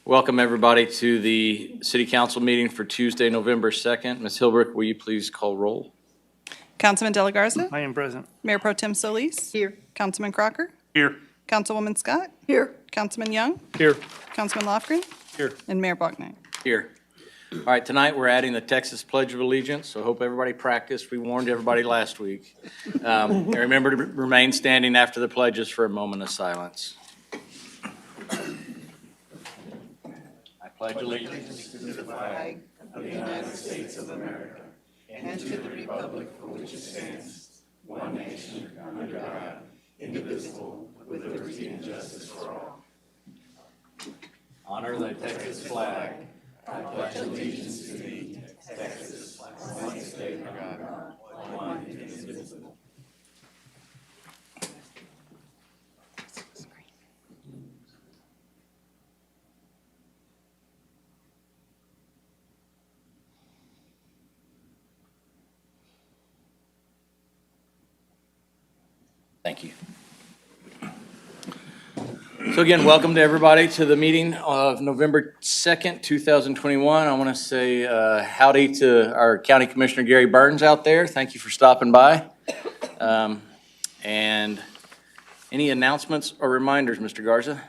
Welcome, everybody, to the City Council meeting for Tuesday, November 2nd. Ms. Hilbrick, will you please call roll? Councilman De La Garza? I am present. Mayor Pro Tem Solis? Here. Councilman Crocker? Here. Councilwoman Scott? Here. Councilman Young? Here. Councilman Lofgren? Here. And Mayor Bachnight. Here. All right, tonight we're adding the Texas Pledge of Allegiance, so hope everybody practiced. We warned everybody last week. And remember to remain standing after the pledges for a moment of silence. I pledge allegiance to the flag of the United States of America and to the republic for which it stands, one nation, under God, indivisible, with liberty and justice for all. Honor the Texas flag. I pledge allegiance to thee, Texas, one state under God, one indivisible. Thank you. So again, welcome to everybody to the meeting of November 2nd, 2021. I want to say howdy to our County Commissioner Gary Burns out there. Thank you for stopping by. And any announcements or reminders, Mr. Garza?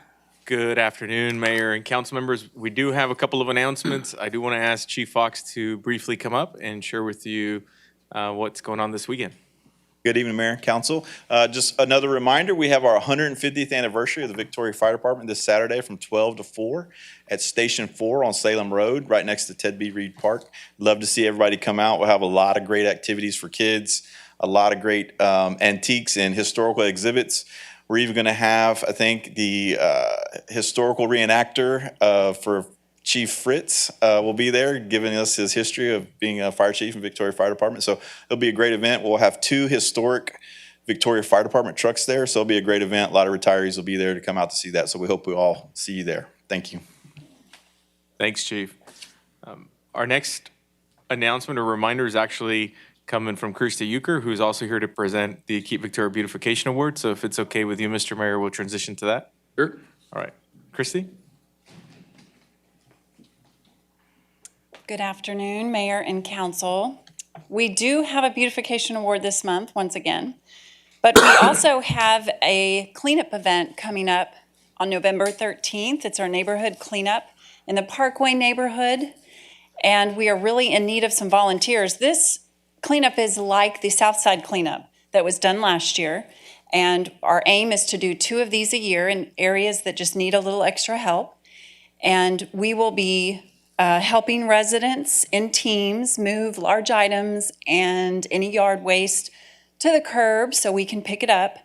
Good afternoon, Mayor and council members. We do have a couple of announcements. I do want to ask Chief Fox to briefly come up and share with you what's going on this weekend. Good evening, Mayor and Council. Just another reminder, we have our 150th anniversary of the Victoria Fire Department this Saturday from 12 to 4 at Station 4 on Salem Road, right next to Ted B. Reed Park. Love to see everybody come out. We'll have a lot of great activities for kids, a lot of great antiques and historical exhibits. We're even going to have, I think, the historical reenactor for Chief Fritz will be there, giving us his history of being a fire chief in Victoria Fire Department. So it'll be a great event. We'll have 2 historic Victoria Fire Department trucks there. So it'll be a great event. A lot of retirees will be there to come out to see that. So we hope we all see you there. Thank you. Thanks, Chief. Our next announcement or reminder is actually coming from Kirsty Euchre, who's also here to present the Keep Victoria Beautification Award. So if it's okay with you, Mr. Mayor, we'll transition to that. Sure. All right. Kirsty? Good afternoon, Mayor and Council. We do have a beautification award this month, once again, but we also have a cleanup event coming up on November 13th. It's our neighborhood cleanup in the Parkway neighborhood, and we are really in need of some volunteers. This cleanup is like the Southside cleanup that was done last year, and our aim is to do 2 of these a year in areas that just need a little extra help, and we will be helping residents in teams move large items and any yard waste to the curb so we can pick it up.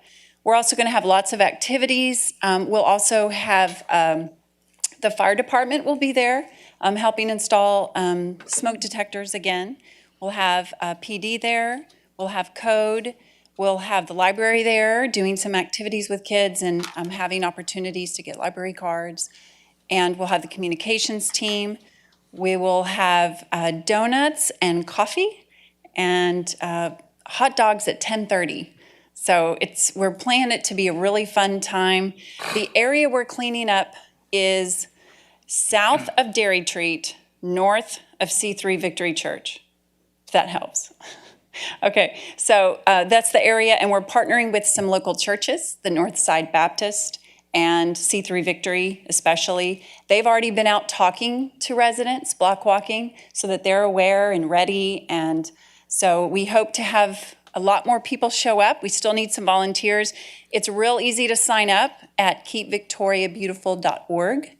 We're also going to have lots of activities. We'll also have the fire department will be there helping install smoke detectors again. We'll have PD there. We'll have code. We'll have the library there doing some activities with kids and having opportunities to get library cards. And we'll have the communications team. We will have donuts and coffee and hot dogs at 10:30. So we're planning it to be a really fun time. The area we're cleaning up is south of Dairy Treat, north of C3 Victory Church, if that helps. Okay, so that's the area, and we're partnering with some local churches, the Northside Baptist and C3 Victory especially. They've already been out talking to residents, block walking, so that they're aware and ready. And so we hope to have a lot more people show up. We still need some volunteers. It's real easy to sign up at keepvictoriabeautiful.org,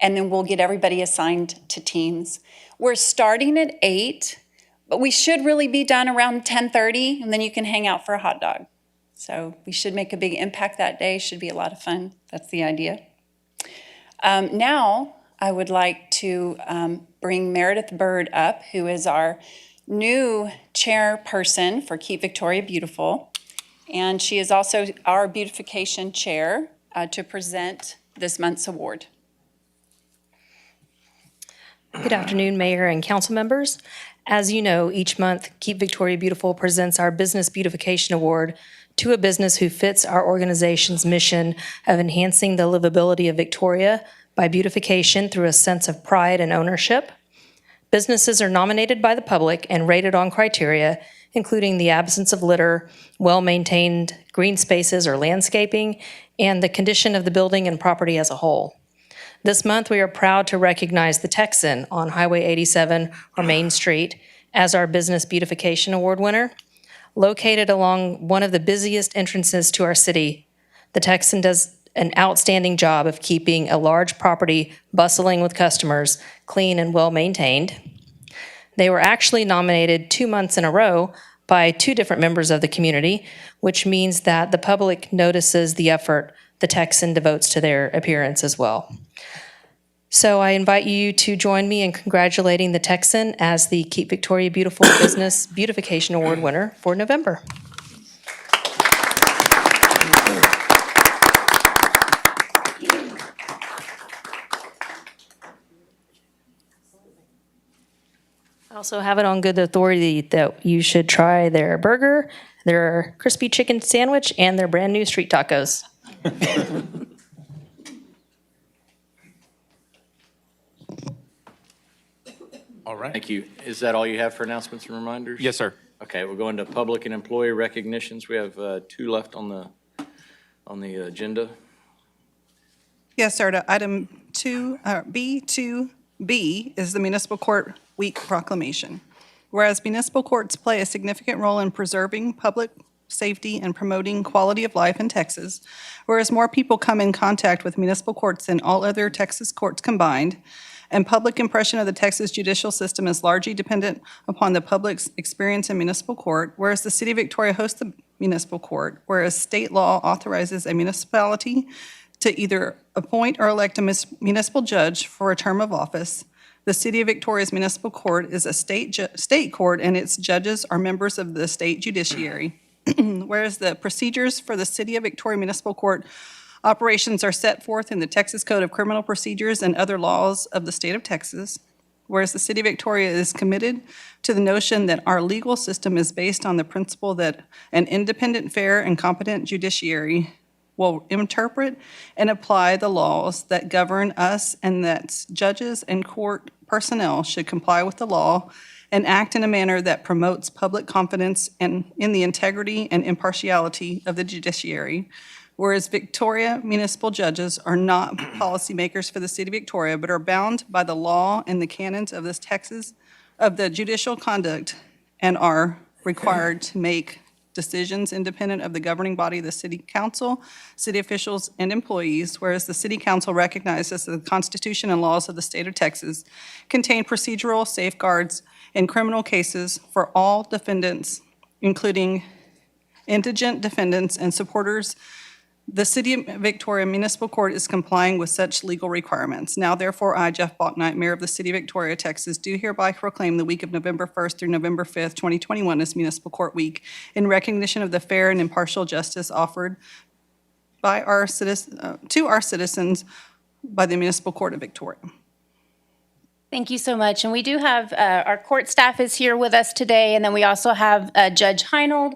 and then we'll get everybody assigned to teams. We're starting at 8, but we should really be done around 10:30, and then you can hang out for a hot dog. So we should make a big impact that day. Should be a lot of fun. That's the idea. Now I would like to bring Meredith Bird up, who is our new chairperson for Keep Victoria Beautiful. And she is also our beautification chair to present this month's award. Good afternoon, Mayor and council members. As you know, each month, Keep Victoria Beautiful presents our Business Beautification Award to a business who fits our organization's mission of enhancing the livability of Victoria by beautification through a sense of pride and ownership. Businesses are nominated by the public and rated on criteria, including the absence of litter, well-maintained green spaces or landscaping, and the condition of the building and property as a whole. This month, we are proud to recognize the Texan on Highway 87 or Main Street as our Business Beautification Award winner. Located along one of the busiest entrances to our city, the Texan does an outstanding job of keeping a large property bustling with customers, clean and well-maintained. They were actually nominated 2 months in a row by 2 different members of the community, which means that the public notices the effort the Texan devotes to their appearance as well. So I invite you to join me in congratulating the Texan as the Keep Victoria Beautiful Business Beautification Award winner for November. I also have it on good authority that you should try their burger, their crispy chicken sandwich, and their brand new street tacos. All right. Thank you. Is that all you have for announcements and reminders? Yes, sir. Okay, we'll go into public and employee recognitions. We have 2 left on the agenda. Yes, sir. To item 2B is the Municipal Court Week Proclamation. Whereas municipal courts play a significant role in preserving public safety and promoting quality of life in Texas, whereas more people come in contact with municipal courts than all other Texas courts combined, and public impression of the Texas judicial system is largely dependent upon the public's experience in municipal court, whereas the City of Victoria hosts the municipal court, whereas state law authorizes a municipality to either appoint or elect a municipal judge for a term of office. The City of Victoria's municipal court is a state court, and its judges are members of the state judiciary. Whereas the procedures for the City of Victoria Municipal Court operations are set forth in the Texas Code of Criminal Procedures and other laws of the state of Texas. Whereas the City of Victoria is committed to the notion that our legal system is based on the principle that an independent, fair, and competent judiciary will interpret and apply the laws that govern us, and that judges and court personnel should comply with the law and act in a manner that promotes public confidence in the integrity and impartiality of the judiciary. Whereas Victoria municipal judges are not policymakers for the City of Victoria, but are bound by the law and the canons of the judicial conduct, and are required to make decisions independent of the governing body of the City Council, city officials, and employees, whereas the City Council recognizes that the Constitution and laws of the state of Texas contain procedural safeguards in criminal cases for all defendants, including indigent defendants and supporters. The City of Victoria Municipal Court is complying with such legal requirements. Now, therefore, I, Jeff Balknight, Mayor of the City of Victoria, Texas, do hereby proclaim the week of November 1st through November 5th, 2021 as Municipal Court Week in recognition of the fair and impartial justice offered by to our citizens by the Municipal Court of Victoria. Thank you so much. And we do have, our court staff is here with us today, and then we also have Judge Heinold.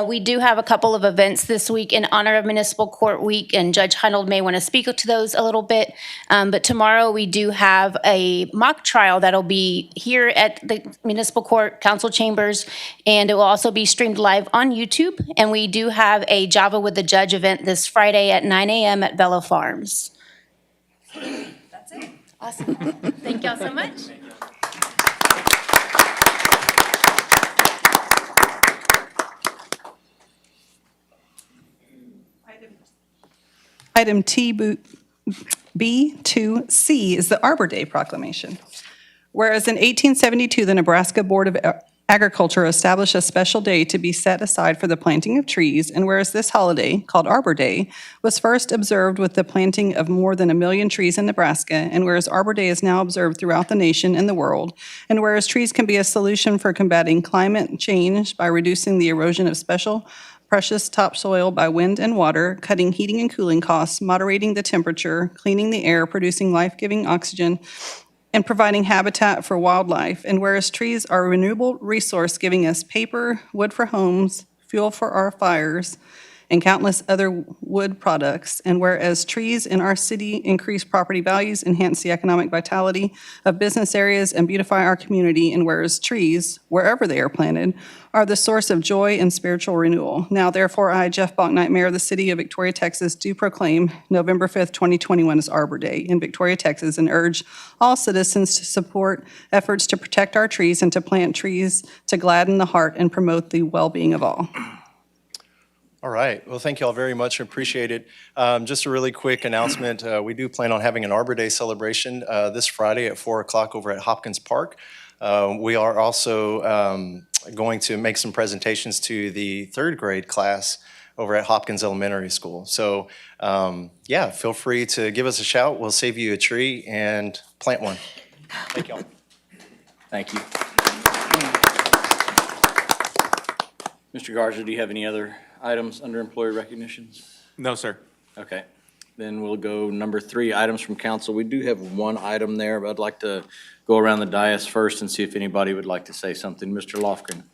We do have a couple of events this week in honor of Municipal Court Week, and Judge Heinold may want to speak to those a little bit. But tomorrow we do have a mock trial that'll be here at the Municipal Court Council Chambers, and it will also be streamed live on YouTube. And we do have a Java with the Judge event this Friday at 9 a.m. at Bella Farms. That's it. Awesome. Thank y'all so much. Item B2C is the Arbor Day Proclamation. Whereas in 1872, the Nebraska Board of Agriculture established a special day to be set aside for the planting of trees, and whereas this holiday, called Arbor Day, was first observed with the planting of more than 1 million trees in Nebraska, and whereas Arbor Day is now observed throughout the nation and the world, and whereas trees can be a solution for combating climate change by reducing the erosion of special precious topsoil by wind and water, cutting heating and cooling costs, moderating the temperature, cleaning the air, producing life-giving oxygen, and providing habitat for wildlife. And whereas trees are a renewable resource giving us paper, wood for homes, fuel for our fires, and countless other wood products. And whereas trees in our city increase property values, enhance the economic vitality of business areas, and beautify our community, and whereas trees, wherever they are planted, are the source of joy and spiritual renewal. Now therefore, I, Jeff Bonknight, Mayor of the City of Victoria, Texas, do proclaim November 5th, 2021 as Arbor Day in Victoria, Texas, and urge all citizens to support efforts to protect our trees and to plant trees to gladden the heart and promote the well-being of all. All right. Well, thank you all very much. I appreciate it. Just a really quick announcement. We do plan on having an Arbor Day celebration this Friday at 4 o'clock over at Hopkins Park. We are also going to make some presentations to the third grade class over at Hopkins Elementary School. So yeah, feel free to give us a shout. We'll save you a tree and plant one. Thank you all. Thank you. Mr. Garza, do you have any other items under employee recognitions? No, sir. Okay, then we'll go number 3, items from council. We do have one item there, but I'd like to go around the dais first and see if anybody would like to say something. Mr. Lofgren.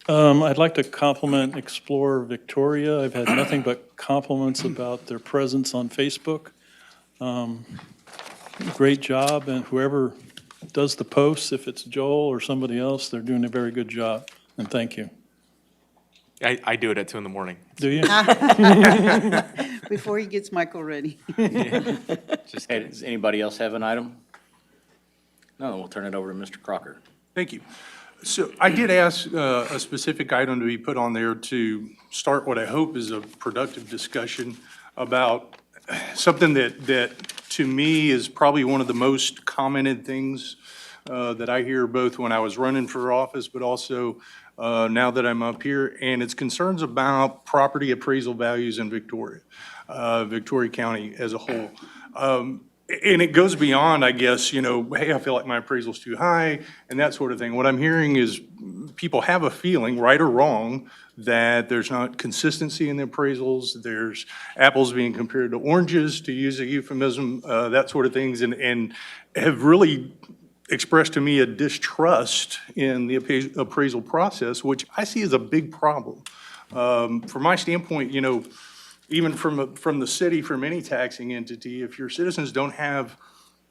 I'd like to compliment Explore Victoria. I've had nothing but compliments about their presence on Facebook. Great job, and whoever does the posts, if it's Joel or somebody else, they're doing a very good job, and thank you. I do it at 2 in the morning. Do you? Before he gets Michael ready. Hey, does anybody else have an item? No, then we'll turn it over to Mr. Crocker. Thank you. So I did ask a specific item to be put on there to start what I hope is a productive discussion about something that to me is probably one of the most commented things that I hear both when I was running for office, but also now that I'm up here, and it's concerns about property appraisal values in Victoria, Victoria County as a whole. And it goes beyond, I guess, you know, hey, I feel like my appraisal's too high and that sort of thing. What I'm hearing is people have a feeling, right or wrong, that there's not consistency in the appraisals. There's apples being compared to oranges, to use a euphemism, that sort of things, and have really expressed to me a distrust in the appraisal process, which I see as a big problem. From my standpoint, you know, even from the city, from any taxing entity, if your citizens don't have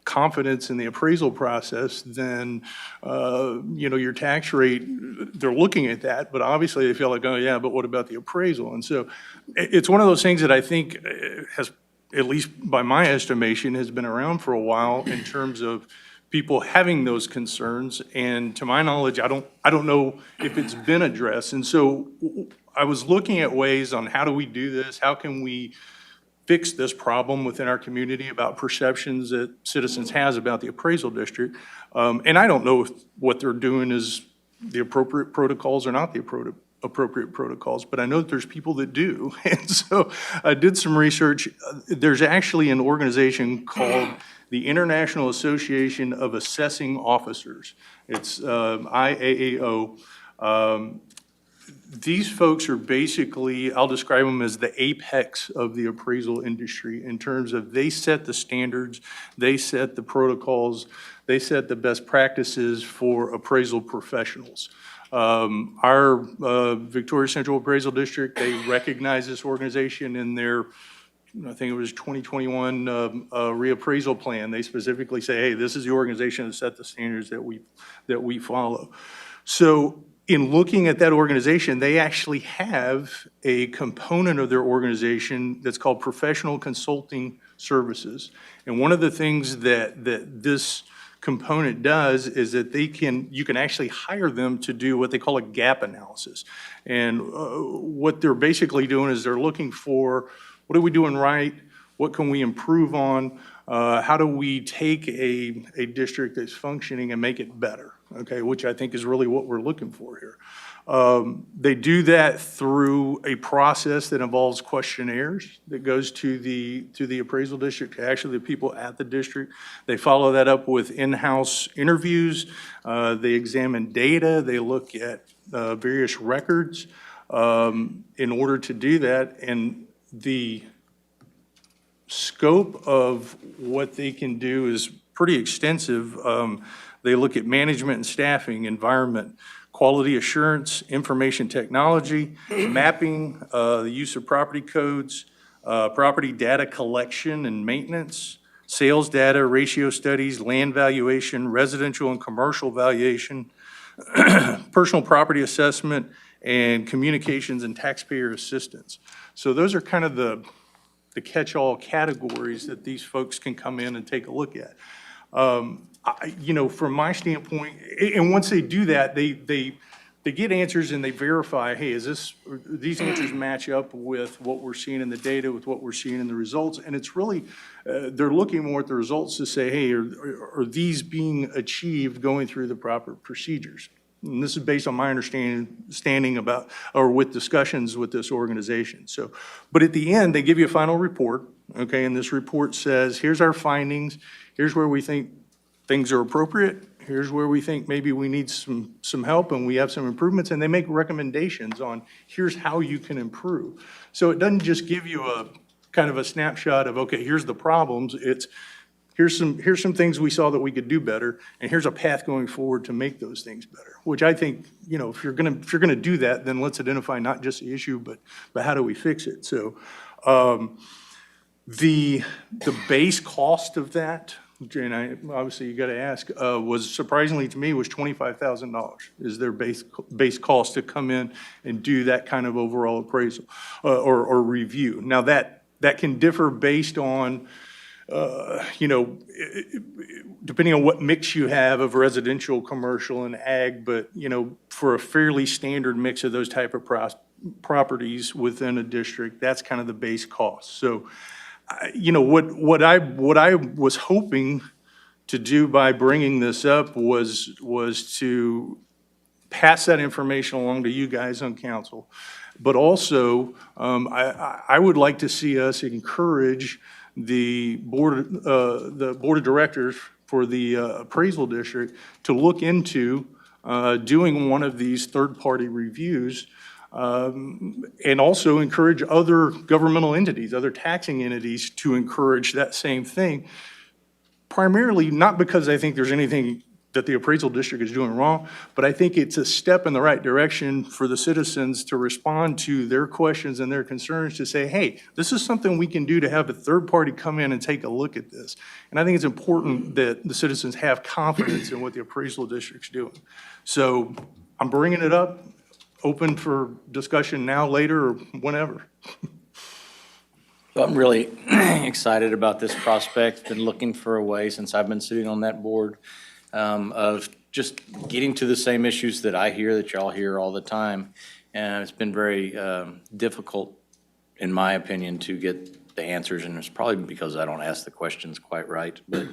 confidence in the appraisal process, then, you know, your tax rate, they're looking at that, but obviously they feel like, oh yeah, but what about the appraisal? And so it's one of those things that I think has, at least by my estimation, has been around for a while in terms of people having those concerns. And to my knowledge, I don't know if it's been addressed. And so I was looking at ways on how do we do this? How can we fix this problem within our community about perceptions that citizens has about the appraisal district? And I don't know if what they're doing is the appropriate protocols or not the appropriate protocols, but I know that there's people that do. And so I did some research. There's actually an organization called the International Association of Assessing Officers. It's IAAO. These folks are basically, I'll describe them as the apex of the appraisal industry in terms of they set the standards, they set the protocols, they set the best practices for appraisal professionals. Our Victoria Central Appraisal District, they recognize this organization in their, I think it was 2021 reappraisal plan. They specifically say, hey, this is the organization that set the standards that we follow. So in looking at that organization, they actually have a component of their organization that's called professional consulting services. And one of the things that this component does is that you can actually hire them to do what they call a gap analysis. And what they're basically doing is they're looking for, what are we doing right? What can we improve on? How do we take a district that's functioning and make it better? Okay, which I think is really what we're looking for here. They do that through a process that involves questionnaires that goes to the appraisal district, actually the people at the district. They follow that up with in-house interviews. They examine data. They look at various records in order to do that. And the scope of what they can do is pretty extensive. They look at management and staffing, environment, quality assurance, information technology, mapping, the use of property codes, property data collection and maintenance, sales data, ratio studies, land valuation, residential and commercial valuation, personal property assessment, and communications and taxpayer assistance. So those are kind of the catch-all categories that these folks can come in and take a look at. You know, from my standpoint, and once they do that, they get answers and they verify, hey, these answers match up with what we're seeing in the data, with what we're seeing in the results, and it's really, they're looking more at the results to say, hey, are these being achieved going through the proper procedures? And this is based on my understanding about, or with discussions with this organization. So, but at the end, they give you a final report, okay, and this report says, here's our findings, here's where we think things are appropriate, here's where we think maybe we need some help and we have some improvements, and they make recommendations on here's how you can improve. So it doesn't just give you a kind of a snapshot of, okay, here's the problems, it's here's some things we saw that we could do better, and here's a path going forward to make those things better. Which I think, you know, if you're gonna do that, then let's identify not just the issue, but how do we fix it? So the base cost of that, and obviously you got to ask, was surprisingly to me was $25,000 is their base cost to come in and do that kind of overall appraisal or review. Now that can differ based on you know, depending on what mix you have of residential, commercial, and ag, but, you know, for a fairly standard mix of those type of properties within a district, that's kind of the base cost. So, you know, what I was hoping to do by bringing this up was to pass that information along to you guys on council, but also I would like to see us encourage the board of directors for the appraisal district to look into doing one of these third-party reviews, and also encourage other governmental entities, other taxing entities to encourage that same thing. Primarily, not because I think there's anything that the appraisal district is doing wrong, but I think it's a step in the right direction for the citizens to respond to their questions and their concerns, to say, hey, this is something we can do to have a third party come in and take a look at this. And I think it's important that the citizens have confidence in what the appraisal district's doing. So I'm bringing it up, open for discussion now, later, or whenever. So I'm really excited about this prospect. Been looking for a way since I've been sitting on that board of just getting to the same issues that I hear, that y'all hear all the time. And it's been very difficult, in my opinion, to get the answers, and it's probably because I don't ask the questions quite right. But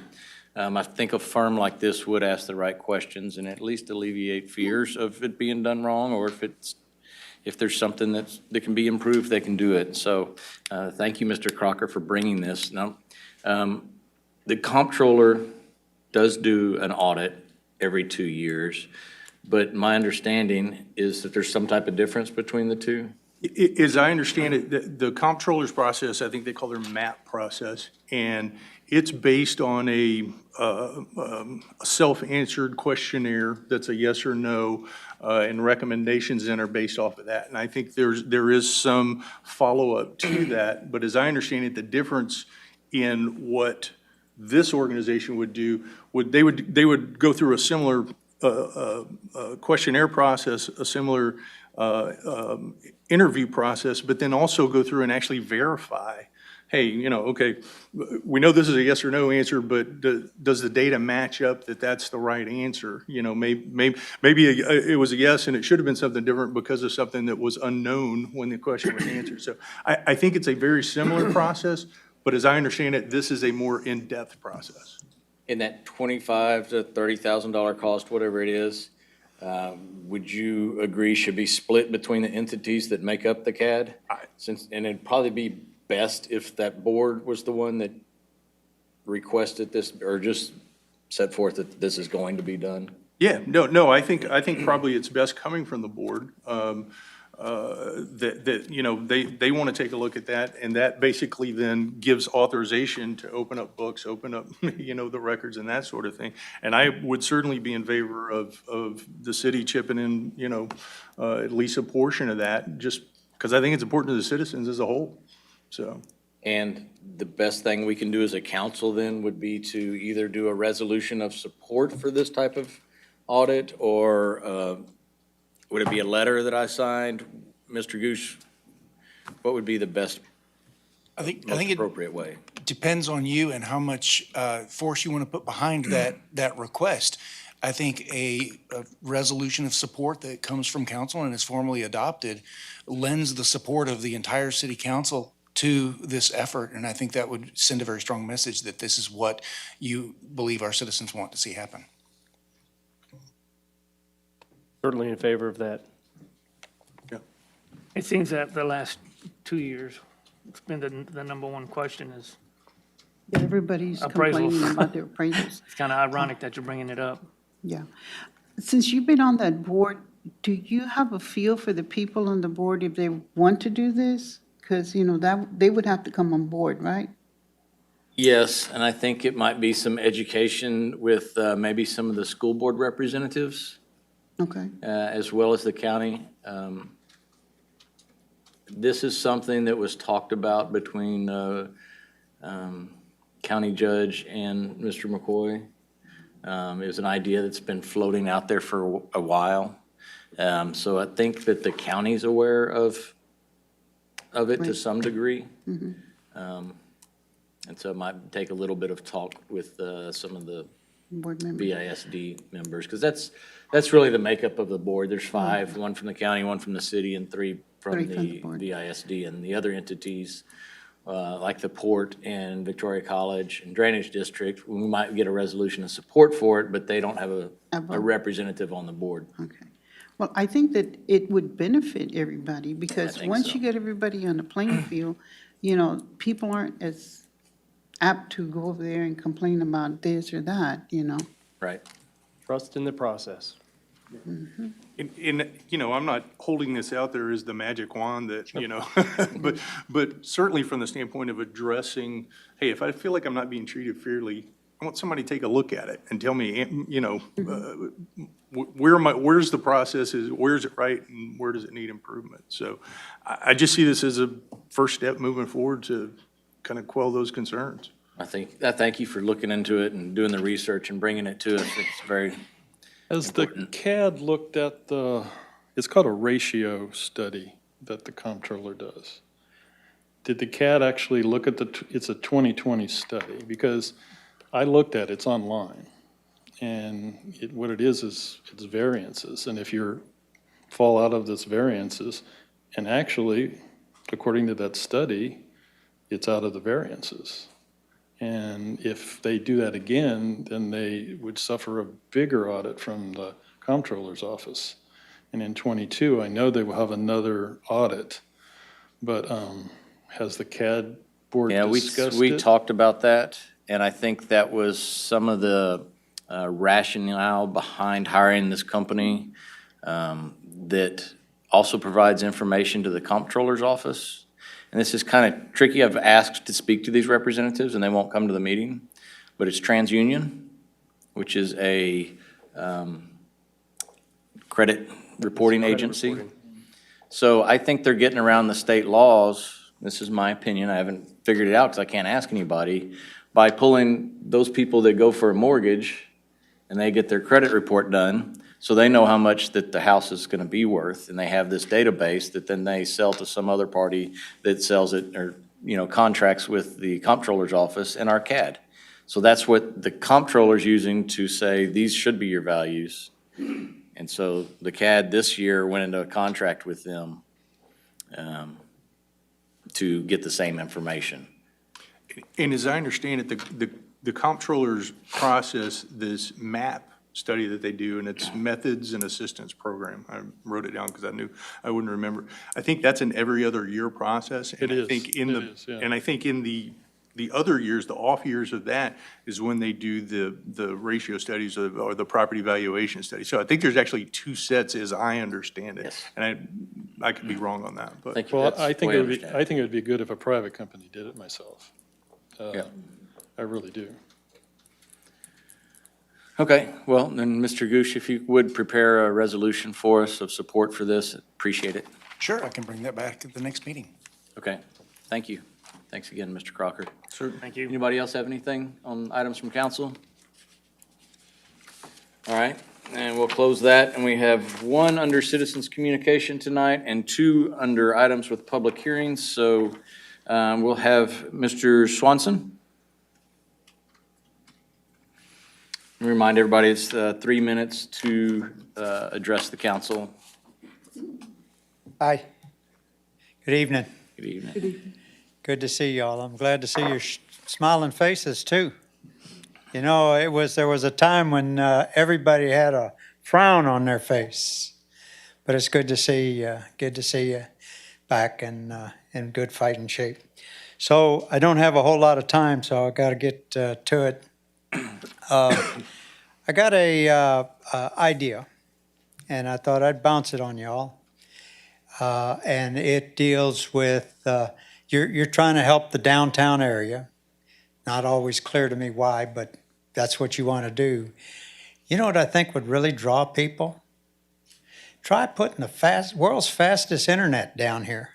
I think a firm like this would ask the right questions and at least alleviate fears of it being done wrong, or if there's something that can be improved, they can do it. So thank you, Mr. Crocker, for bringing this. Now, the comptroller does do an audit every 2 years, but my understanding is that there's some type of difference between the two? As I understand it, the comptroller's process, I think they call their MAP process, and it's based on a self-answered questionnaire that's a yes or no, and recommendations then are based off of that. And I think there is some follow-up to that, but as I understand it, the difference in what this organization would do, they would go through a similar questionnaire process, a similar interview process, but then also go through and actually verify, hey, you know, okay, we know this is a yes or no answer, but does the data match up that that's the right answer? You know, maybe it was a yes and it should have been something different because of something that was unknown when the question was answered. So I think it's a very similar process, but as I understand it, this is a more in-depth process. In that $25,000 to $30,000 cost, whatever it is, would you agree should be split between the entities that make up the CAD? And it'd probably be best if that board was the one that requested this, or just set forth that this is going to be done? Yeah, no, I think probably it's best coming from the board. they want to take a look at that, and that basically then gives authorization to open up books, open up, the records and that sort of thing. And I would certainly be in favor of the city chipping in, at least a portion of that, just because I think it's important to the citizens as a whole, so. And the best thing we can do as a council then would be to either do a resolution of support for this type of audit, or would it be a letter that I signed? Mr. Gooch, what would be the best, I think most it appropriate way? depends on you and how much force you want to put behind that request. I think a resolution of support that comes from council and is formally adopted lends the support of the entire city council to this effort, and I think that would send a very strong message that this is what you believe our citizens want to see happen. Certainly in favor of that. Yeah. It seems that the last 2 years, it's been the number one question is, Everybody's Appraisal. complaining about their appraisals. it's kind of ironic that you're bringing it up. Yeah. Since you've been on that board, do you have a feel for the people on the board if they want to do this? Because, that they would have to come on board, right? Yes, and I think it might be some education with maybe some of the school board representatives, Okay. as well as the county. This is something that was talked about between county judge and Mr. McCoy. It was an idea that's been floating out there for a while. So I think that the county's aware of it to some degree. And so it might take a little bit of talk with some of the Board members. BISD members, because that's really the makeup of the board. There's 5, one from the county, one from the city, and 3 from Three from the the board. BISD. And the other entities, like the port and Victoria College and Drainage District, we might get a resolution of support for it, but they don't have A a vote. representative on the board. Okay. Well, I think that it would benefit everybody, because think once so. you get everybody on the playing field, people aren't as apt to go over there and complain about this or that. Right. Trust in the process. I'm not holding this out there as the magic wand that, but certainly from the standpoint of addressing, hey, if I feel like I'm not being treated fairly, I want somebody to take a look at it and tell me, where's the process, where's it right, and where does it need improvement? So I just see this as a first step moving forward to kind of quell those concerns. I thank you for looking into it and doing the research and bringing it to us. It's very Has the CAD looked at it's called a ratio study that the comptroller does. Did the CAD actually look at it's a 2020 study? Because I looked at it, it's online. And what it is it's variances. And if you fall out of this variances, and actually, according to that study, it's out of the variances. And if they do that again, then they would suffer a bigger audit from the comptroller's office. And in '22, I know they will have another audit, but has the CAD board discussed it? We talked about that, and I think that was some of the rationale behind hiring this company that also provides information to the comptroller's office. And this is kind of tricky. I've asked to speak to these representatives, and they won't come to the meeting. But it's TransUnion, which is a credit reporting agency. So I think they're getting around the state laws. This is my opinion. I haven't figured it out because I can't ask anybody. By pulling those people that go for a mortgage, and they get their credit report done, so they know how much that the house is going to be worth, and they have this database that then they sell to some other party that sells it, or, contracts with the comptroller's office and our CAD. So that's what the comptroller's using to say, these should be your values. And so the CAD this year went into a contract with them to get the same information. And as I understand it, the comptroller's process, this MAP study that they do, and it's Methods and Assistance Program. I wrote it down because I knew I wouldn't remember. I think that's an every other year process. And It is. I think in It the, is, yeah. and I think in the other years, the off years of that is when they do the ratio studies or the property valuation study. So I think there's actually 2 sets as I understand it. Yes. And I could be wrong on that, but. Thank you. Well, That's I the think way it would be, understand I think it would be good if a private company did it myself. Yeah. I really do. Okay, well, then, Mr. Goosh, if you would prepare a resolution for us of support for this, appreciate it. Sure, I can bring that back at the next meeting. Okay, thank you. Thanks again, Mr. Crocker. Thank you. Anybody else have anything on items from council? All right, and we'll close that, and we have one under citizens' communication tonight and two under items with public hearings. So we'll have Mr. Swanson. Remind everybody, it's 3 minutes to address the council. Hi. Good evening. Good evening. Good to see y'all. I'm glad to see your smiling faces too. You know, there was a time when everybody had a frown on their face. But it's good to see you back and in good fighting shape. So I don't have a whole lot of time, so I got to get to it. I got a idea, and I thought I'd bounce it on y'all. And it deals with you're trying to help the downtown area. Not always clear to me why, but that's what you want to do. You know what I think would really draw people? Try putting the world's fastest internet down here.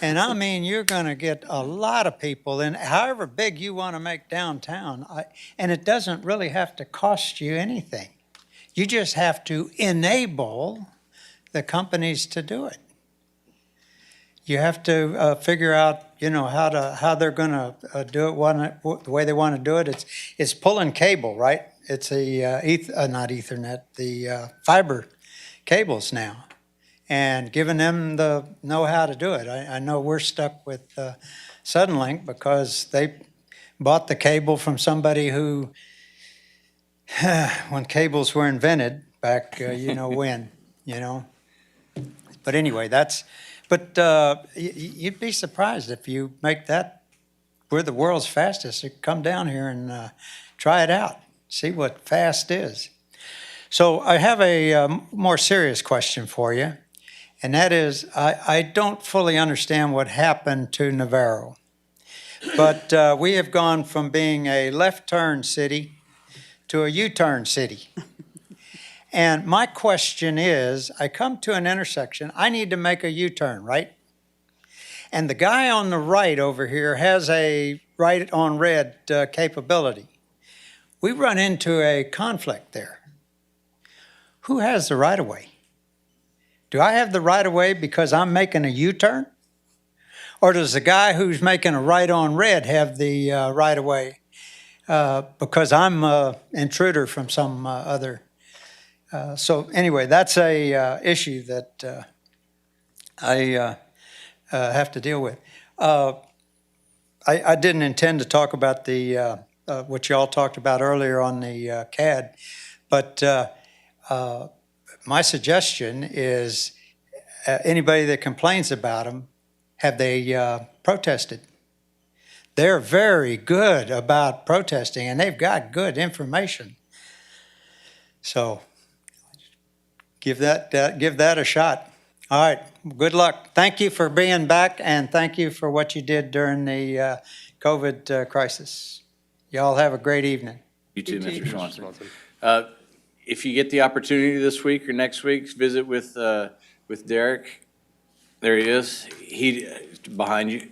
And I mean, you're going to get a lot of people, and however big you want to make downtown, and it doesn't really have to cost you anything. You just have to enable the companies to do it. You have to figure out, you know, how they're going to do it. The way they want to do it, it's pulling cable, right? It's not Ethernet, the fiber cables now, and giving them the know-how to do it. I know we're stuck with Suddenlink because they bought the cable from somebody who, when cables were invented back, you know when, you know. But anyway, you'd be surprised if you make that, we're the world's fastest. So come down here and try it out, see what fast is. So I have a more serious question for you, and that is, I don't fully understand what happened to Navarro. But we have gone from being a left turn city to a U-turn city. And my question is, I come to an intersection, I need to make a U-turn, right? And the guy on the right over here has a right on red capability. We run into a conflict there. Who has the right of way? Do I have the right of way because I'm making a U-turn? Or does the guy who's making a right on red have the right of way because I'm an intruder from some other? So anyway, that's a issue that I have to deal with. I didn't intend to talk about the what y'all talked about earlier on the CAD, but my suggestion is anybody that complains about them, have they protested? They're very good about protesting, and they've got good information. So give that a shot. All right, good luck. Thank you for being back, and thank you for what you did during the COVID crisis. Y'all have a great evening. You too, Mr. Swanson. If you get the opportunity this week or next week, visit with Derek. There he is. Behind you.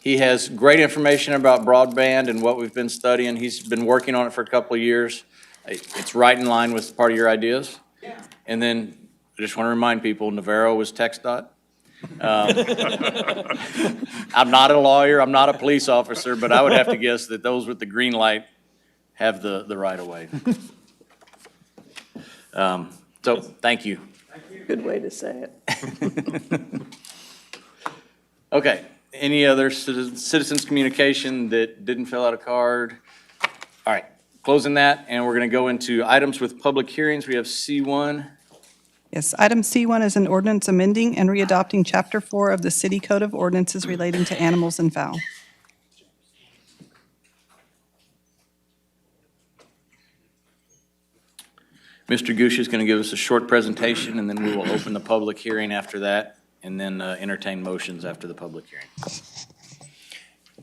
He has great information about broadband and what we've been studying. He's been working on it for a couple of years. It's right in line with part of your ideas. Yeah. And then I just want to remind people, Navarro was TxDOT. I'm not a lawyer, I'm not a police officer, but I would have to guess that those with the green light have the right of way. So, thank you. Good way to say it. Okay, any other citizens communication that didn't fill out a card? All right, closing that, and we're going to go into items with public hearings. We have C1. Yes, item C1 is an ordinance amending and readopting Chapter 4 of the City Code of Ordinances relating to animals and fowl. Mr. Goosh is going to give us a short presentation, and then we will open the public hearing after that, and then entertain motions after the public hearing.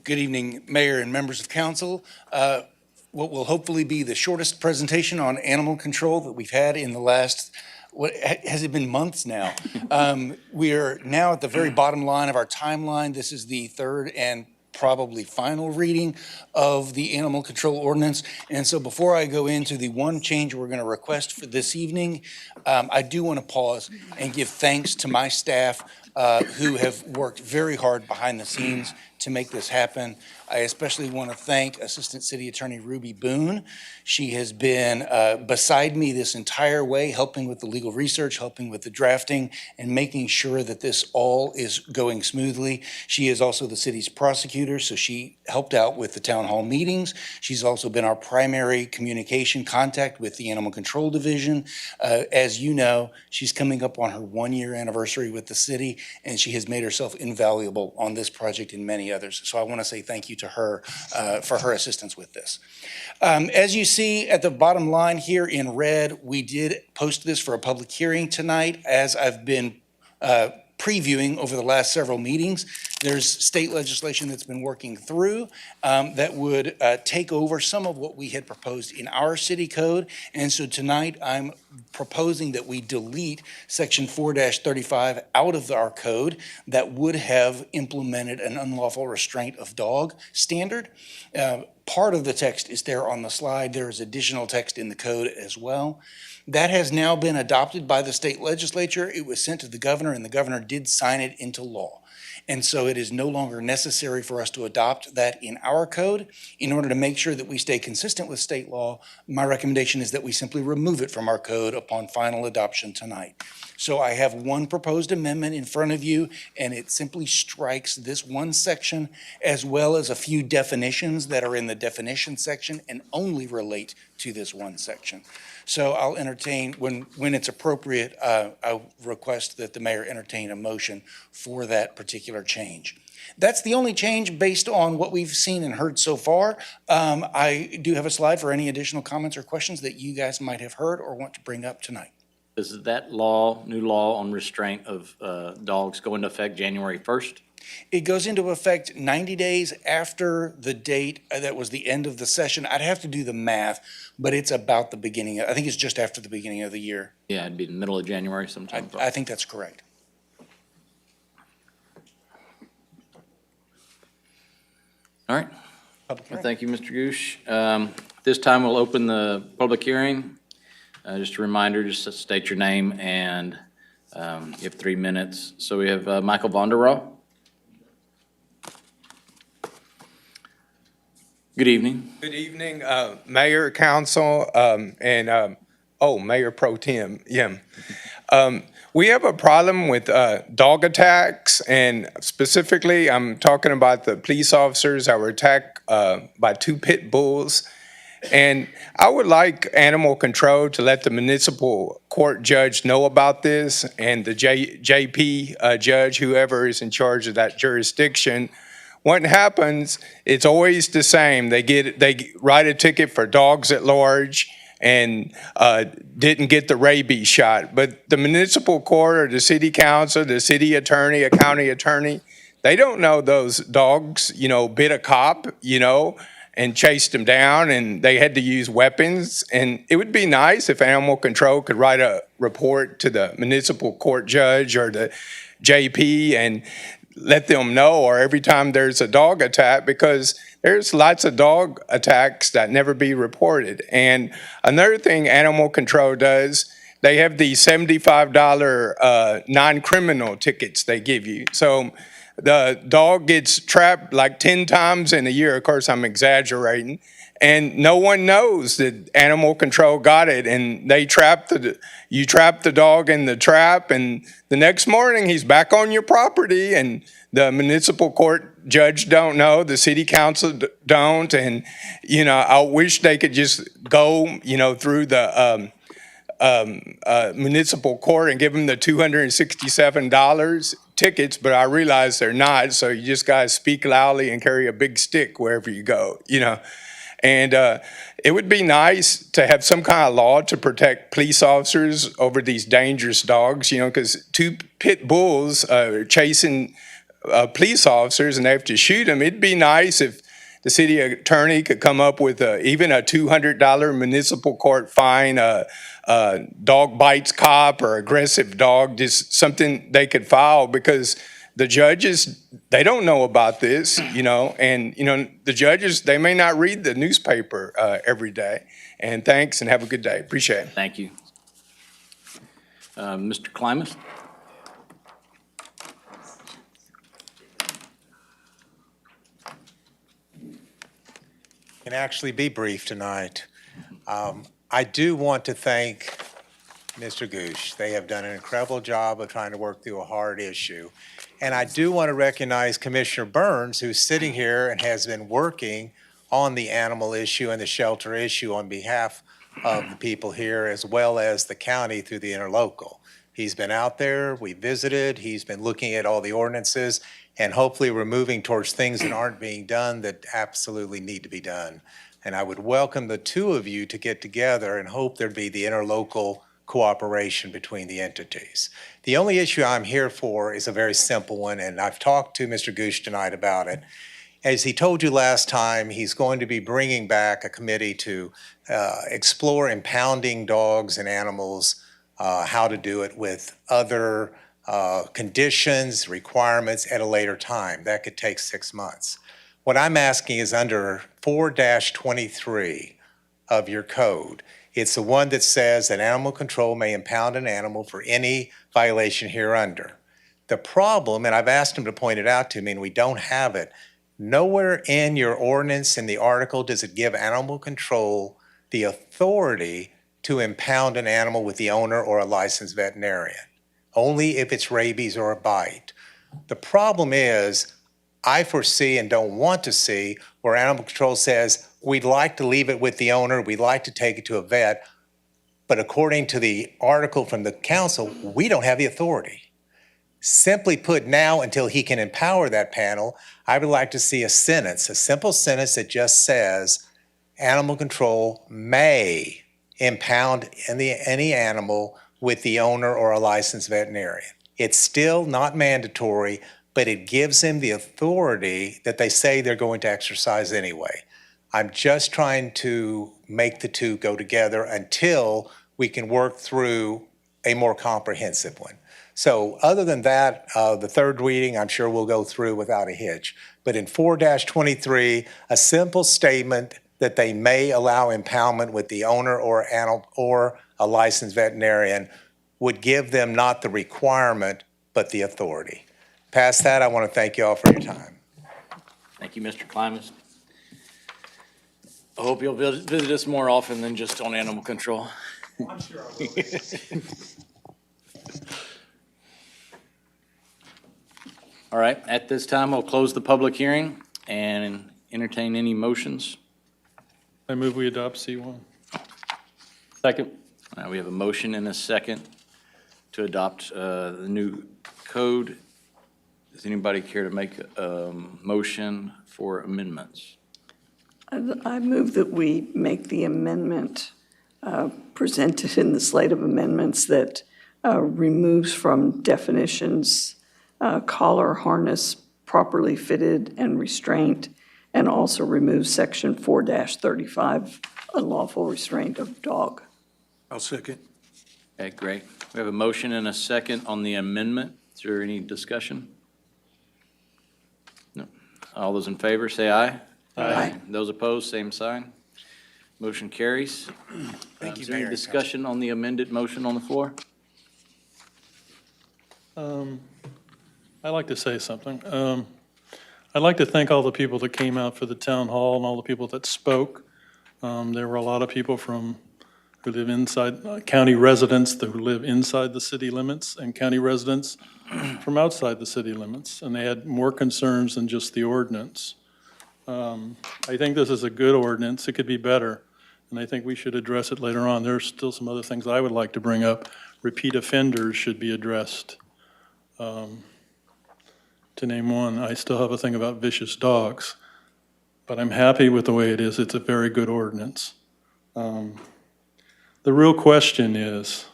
Good evening, Mayor and members of council. What will hopefully be the shortest presentation on animal control that we've had in the last, what, has it been months now? We are now at the very bottom line of our timeline. This is the third and probably final reading of the animal control ordinance. And so before I go into the one change we're going to request for this evening, I do want to pause and give thanks to my staff who have worked very hard behind the scenes to make this happen. I especially want to thank Assistant City Attorney Ruby Boone. She has been beside me this entire way, helping with the legal research, helping with the drafting, and making sure that this all is going smoothly. She is also the city's prosecutor, so she helped out with the town hall meetings. She's also been our primary communication contact with the Animal Control Division. As you know, she's coming up on her one-year anniversary with the city, and she has made herself invaluable on this project and many others. So I want to say thank you to her for her assistance with this. As you see at the bottom line here in red, we did post this for a public hearing tonight. As I've been previewing over the last several meetings, there's state legislation that's been working through that would take over some of what we had proposed in our city code. And so tonight I'm proposing that we delete section 4-35 out of our code that would have implemented an unlawful restraint of dog standard. Part of the text is there on the slide. There is additional text in the code as well. That has now been adopted by the state legislature. It was sent to the governor, and the governor did sign it into law. And so it is no longer necessary for us to adopt that in our code. In order to make sure that we stay consistent with state law, my recommendation is that we simply remove it from our code upon final adoption tonight. So I have one proposed amendment in front of you, and it simply strikes this one section as well as a few definitions that are in the definition section and only relate to this one section. So I'll entertain, when it's appropriate, I'll request that the mayor entertain a motion for that particular change. That's the only change based on what we've seen and heard so far. I do have a slide for any additional comments or questions that you guys might have heard or want to bring up tonight. Does that law, new law on restraint of dogs go into effect January 1st? It goes into effect 90 days after the date that was the end of the session. I'd have to do the math, but it's about the beginning. I think it's just after the beginning of the year. Yeah, it'd be the middle of January sometime. I think that's correct. All right. Well, thank you, Mr. Goosh. This time we'll open the public hearing. Just a reminder, just to state your name, and you have 3 minutes. So we have Michael Vonderraw. Good evening. Good evening, Mayor, Council, and Mayor Pro Tem. Yeah. We have a problem with dog attacks, and specifically, I'm talking about the police officers that were attacked by 2 pit bulls. And I would like animal control to let the municipal court judge know about this, and the JP judge, whoever is in charge of that jurisdiction. What happens, it's always the same. They write a ticket for dogs at large and didn't get the rabies shot. But the municipal court or the city council, the city attorney, a county attorney, they don't know those dogs, bit a cop, and chased them down, and they had to use weapons. And it would be nice if animal control could write a report to the municipal court judge or the JP and let them know, or every time there's a dog attack, because there's lots of dog attacks that never be reported. And another thing animal control does, they have these $75 non-criminal tickets they give you. So the dog gets trapped like 10 times in a year. Of course, I'm exaggerating. And no one knows that animal control got it, and you trap the dog in the trap, and the next morning he's back on your property, and the municipal court judge don't know, the city council don't, and I wish they could just go through the municipal court and give them the $267 tickets, but I realize they're not, so you just gotta speak loudly and carry a big stick wherever you go, And it would be nice to have some kind of law to protect police officers over these dangerous dogs, because two pit bulls are chasing police officers and they have to shoot them. It'd be nice if the city attorney could come up with even a $200 municipal court fine, dog bites cop or aggressive dog, just something they could file, because the judges, they don't know about this, and, the judges, they may not read the newspaper every day. And thanks, and have a good day. Appreciate it. Thank you. Mr. Klimas? Can actually be brief tonight. I do want to thank Mr. Gooch. They have done an incredible job of trying to work through a hard issue. And I do want to recognize Commissioner Burns, who's sitting here and has been working on the animal issue and the shelter issue on behalf of the people here, as well as the county through the interlocal. He's been out there, we visited, he's been looking at all the ordinances, and hopefully we're moving towards things that aren't being done that absolutely need to be done. And I would welcome the two of you to get together and hope there'd be the interlocal cooperation between the entities. The only issue I'm here for is a very simple one, and I've talked to Mr. Gooch tonight about it. As he told you last time, he's going to be bringing back a committee to explore impounding dogs and animals, how to do it with other conditions, requirements at a later time. That could take 6 months. What I'm asking is under 4-23 of your code. It's the one that says that animal control may impound an animal for any violation hereunder. The problem, and I've asked him to point it out to me, and we don't have it, nowhere in your ordinance in the article does it give animal control the authority to impound an animal with the owner or a licensed veterinarian, only if it's rabies or a bite. The problem is, I foresee and don't want to see where animal control says, we'd like to leave it with the owner, we'd like to take it to a vet, but according to the article from the council, we don't have the authority. Simply put, now until he can empower that panel, I would like to see a sentence, a simple sentence that just says, animal control may impound any animal with the owner or a licensed veterinarian. It's still not mandatory, but it gives him the authority that they say they're going to exercise anyway. I'm just trying to make the two go together until we can work through a more comprehensive one. So other than that, the third reading, I'm sure we'll go through without a hitch. But in 4-23, a simple statement that they may allow impoundment with the owner or a licensed veterinarian would give them not the requirement, but the authority. Past that, I want to thank you all for your time. Thank you, Mr. Klimas. I hope you'll visit us more often than just on animal control. I'm sure I will. All right, at this time, we'll close the public hearing and entertain any motions. I move we adopt C1. Second. We have a motion and a second to adopt the new code. Does anybody care to make a motion for amendments? I move that we make the amendment presented in the slate of amendments that removes from definitions collar, harness, properly fitted, and restraint, and also removes section 4-35, unlawful restraint of dog. I'll second. Okay, great. We have a motion and a second on the amendment. Is there any discussion? No. All those in favor, say aye. Aye. Those opposed, same sign. Motion carries. Thank you, Is there any Mayor and discussion on the amended motion on the floor? I'd like to say something. I'd like to thank all the people that came out for the town hall and all the people that spoke. There were a lot of people who live inside, county residents who live inside the city limits, and county residents from outside the city limits, and they had more concerns than just the ordinance. I think this is a good ordinance. It could be better, and I think we should address it later on. There's still some other things I would like to bring up. Repeat offenders should be addressed. To name one, I still have a thing about vicious dogs, but I'm happy with the way it is. It's a very good ordinance. The real question is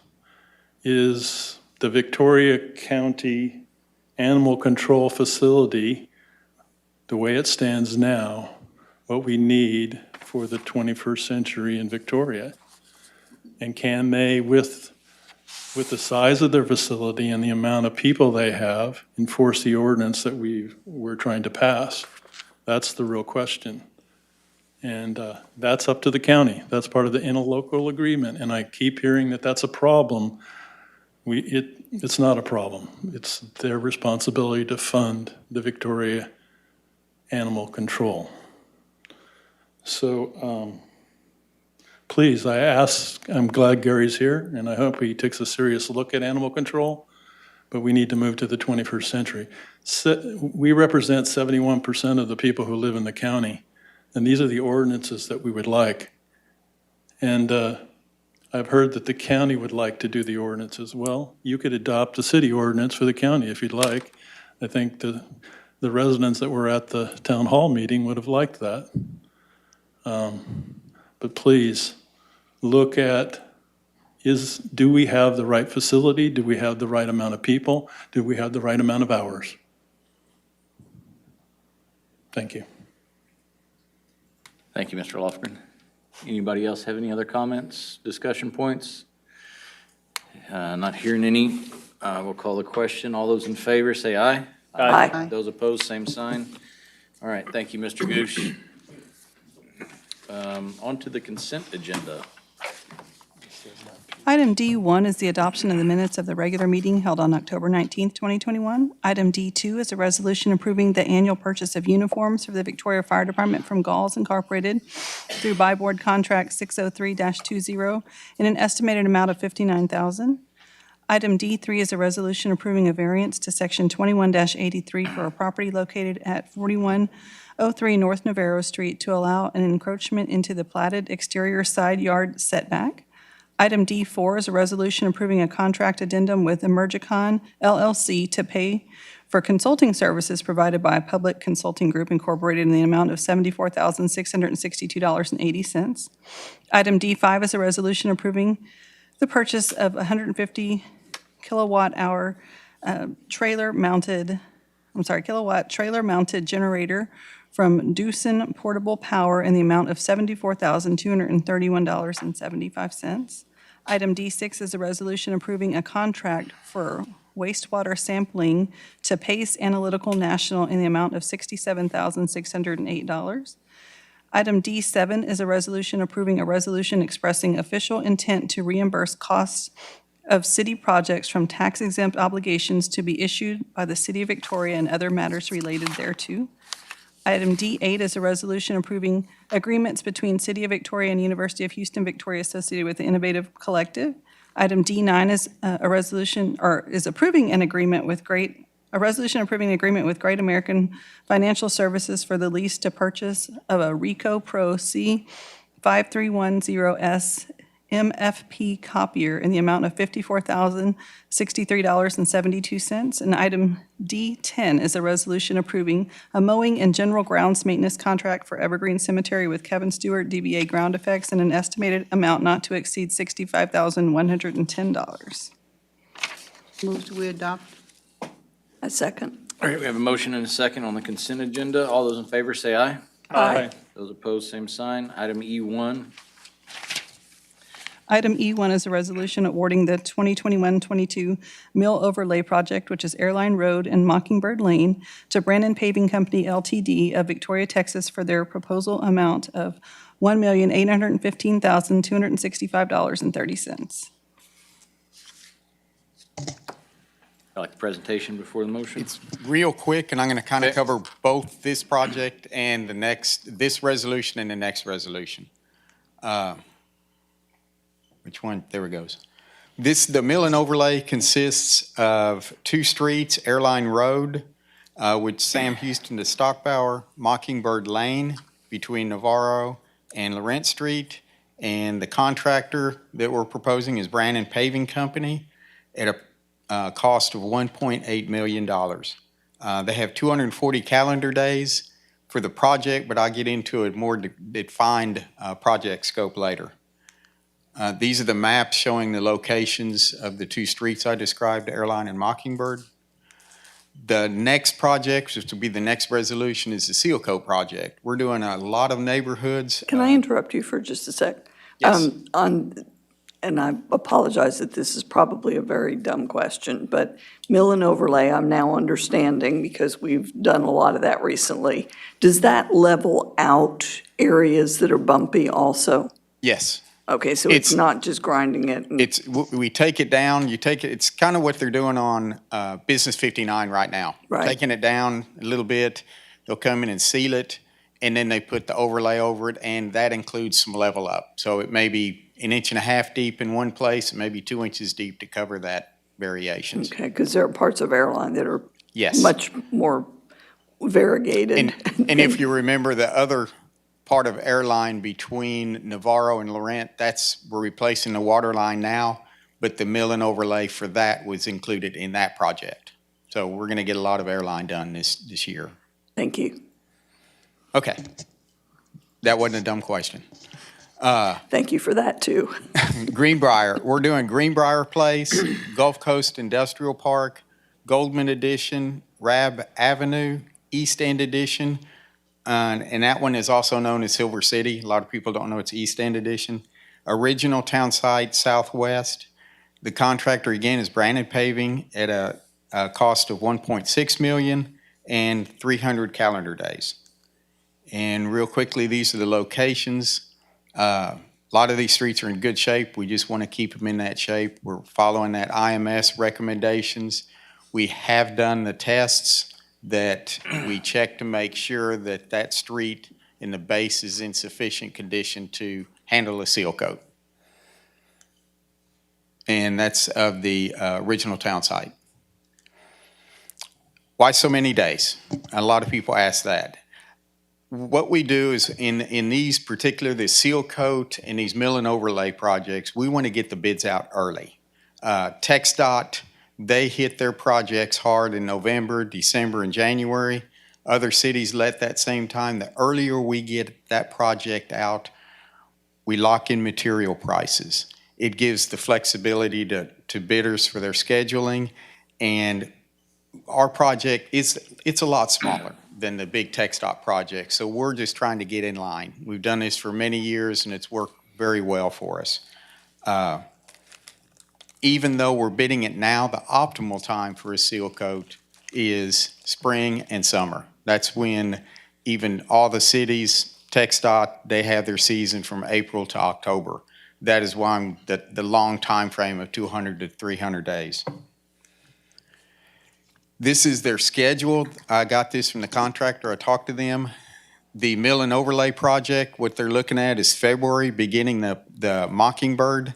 the Victoria County Animal Control Facility, the way it stands now, what we need for the 21st century in Victoria? And can they, with the size of their facility and the amount of people they have, enforce the ordinance that we're trying to pass? That's the real question. And that's up to the county. That's part of the interlocal agreement. And I keep hearing that that's a problem. It's not a problem. It's their responsibility to fund the Victoria Animal Control. So please, I'm glad Gary's here, and I hope he takes a serious look at animal control, but we need to move to the 21st century. We represent 71% of the people who live in the county, and these are the ordinances that we would like. And I've heard that the county would like to do the ordinances. Well, you could adopt a city ordinance for the county if you'd like. I think the residents that were at the town hall meeting would have liked that. But please, look at, do we have the right facility? Do we have the right amount of people? Do we have the right amount of hours? Thank you. Thank you, Mr. Lofgren. Anybody else have any other comments, discussion points? Not hearing any. We'll call the question. All those in favor, say aye. Aye. Those opposed, same sign. All right, thank you, Mr. Goosh. On to the consent agenda. Item D1 is the adoption of the minutes of the regular meeting held on October 19th, 2021. Item D2 is a resolution approving the annual purchase of uniforms for the Victoria Fire Department from Galls Incorporated through Buy Board Contract 603-20 in an estimated amount of $59,000. Item D3 is a resolution approving a variance to Section 21-83 for a property located at 4103 North Navarro Street to allow an encroachment into the platted exterior side yard setback. Item D4 is a resolution approving a contract addendum with Emergicon LLC to pay for consulting services provided by a Public Consulting Group Incorporated in the amount of $74,662.80. Item D5 is a resolution approving the purchase of 150 kilowatt trailer mounted generator from Doosan Portable Power in the amount of $74,231.75. Item D6 is a resolution approving a contract for wastewater sampling to Pace Analytical National in the amount of $67,608. Item D7 is a resolution approving a resolution expressing official intent to reimburse costs of city projects from tax-exempt obligations to be issued by the City of Victoria and other matters related thereto. Item D8 is a resolution approving agreements between City of Victoria and University of Houston Victoria associated with the Innovative Collective. Item D9 is a resolution, or is approving an agreement with a resolution approving an agreement with Great American Financial Services for the lease to purchase of a Ricoh Pro C5310S MFP copier in the amount of $54,063.72. And item D10 is a resolution approving a mowing and general grounds maintenance contract for Evergreen Cemetery with Kevin Stewart, DBA Ground Effects, in an estimated amount not to exceed $65,110. Move to we adopt. A second. All right, we have a motion and a second on the consent agenda. All those in favor say aye. Aye. Those opposed, same sign. Item E1. Item E1 is a resolution awarding the 2021-22 Mill Overlay Project, which is Airline Road and Mockingbird Lane, to Brandon Paving Company LTD of Victoria, Texas, for their proposal amount of $1,815,265.30. I like the presentation before the motion. It's real quick, and I'm going to kind of cover both this project and this resolution and the next resolution. Which one? There it goes. The mill and overlay consists of two streets, Airline Road, which Sam Houston to Stockbauer, Mockingbird Lane between Navarro and Lawrence Street, and the contractor that we're proposing is Brandon Paving Company at a cost of $1.8 million. They have 240 calendar days. for the project, but I'll get into a more defined project scope later. These are the maps showing the locations of the two streets I described, Airline and Mockingbird. The next project, which will be the next resolution, is the Seal Coat project. We're doing a lot of neighborhoods. Can I interrupt you for just a sec? Yes. And I apologize that this is probably a very dumb question, but mill and overlay, I'm now understanding because we've done a lot of that recently. Does that level out areas that are bumpy also? Yes. Okay, so it's not just grinding it? We take it down, it's kind of what they're doing on Business 59 right now. Right. Taking it down a little bit, they'll come in and seal it, and then they put the overlay over it, and that includes some level up. So it may be 1.5 inches deep in one place, and maybe 2 inches deep to cover that variations. Okay, because there are parts of airline that are Yes. much more variegated. And if you remember the other part of airline between Navarro and Laurent, we're replacing the water line now, but the mill and overlay for that was included in that project. So we're gonna get a lot of airline done this year. Thank you. Okay. That wasn't a dumb question. Thank you for that, too. Greenbrier, we're doing Greenbrier Place, Gulf Coast Industrial Park, Goldman Edition, Rab Avenue, East End Edition, and that one is also known as Silver City. A lot of people don't know it's East End Edition. Original Town Site Southwest. The contractor, again, is Brandon Paving at a cost of $1.6 million and 300 calendar days. And real quickly, these are the locations. A lot of these streets are in good shape. We just want to keep them in that shape. We're following that IMS recommendations. We have done the tests that we check to make sure that that street and the base is in sufficient condition to handle a seal coat. And that's of the original town site. Why so many days? A lot of people ask that. What we do is in these particular, the seal coat and these mill and overlay projects, we want to get the bids out early. TxDOT, they hit their projects hard in November, December, and January. Other cities let that same time. The earlier we get that project out, we lock in material prices. It gives the flexibility to bidders for their scheduling, and our project it's a lot smaller than the big TxDOT project. So we're just trying to get in line. We've done this for many years and it's worked very well for us. Even though we're bidding it now, the optimal time for a seal coat is spring and summer. That's when even all the cities, TxDOT, they have their season from April to October. That is why the long time frame of 200 to 300 days. This is their schedule. I got this from the contractor. I talked to them. The mill and overlay project, what they're looking at is February, beginning the Mockingbird.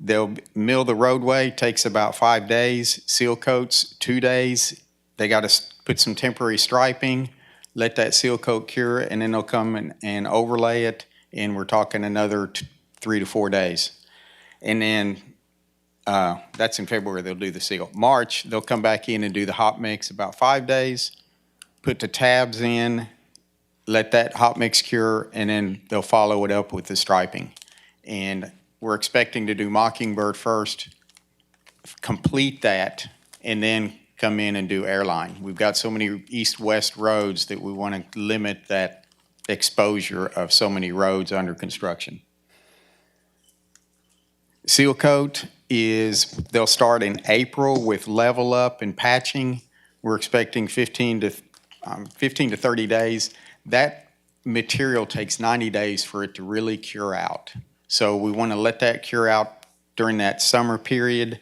They'll mill the roadway, takes about 5 days. Seal coats, 2 days. They got to put some temporary striping, let that seal coat cure, and then they'll come and overlay it, and we're talking another 3 to 4 days. And then that's in February, they'll do the seal. March, they'll come back in and do the hot mix about 5 days, put the tabs in, let that hot mix cure, and then they'll follow it up with the striping. And we're expecting to do Mockingbird first, complete that, and then come in and do airline. We've got so many east-west roads that we want to limit that exposure of so many roads under construction. Seal coat they'll start in April with level up and patching. We're expecting 15 to 30 days. That material takes 90 days for it to really cure out. So we want to let that cure out during that summer period.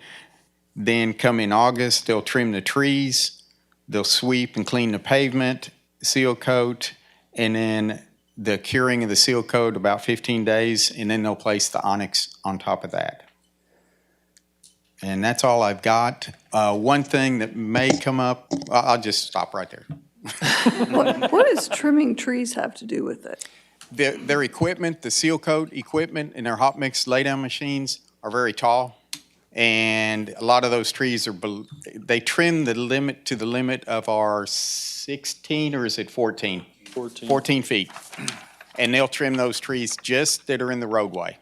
Then come in August, they'll trim the trees, they'll sweep and clean the pavement, seal coat, and then the curing of the seal coat about 15 days, and then they'll place the onyx on top of that. And that's all I've got. One thing that may come up, I'll just stop right there. What does trimming trees have to do with it? Their equipment, the seal coat equipment and their hot mix laydown machines are very tall. And a lot of those trees they trim the limit to the limit of our 16, or is it 14? 14 feet. And they'll trim those trees just that are in the roadway.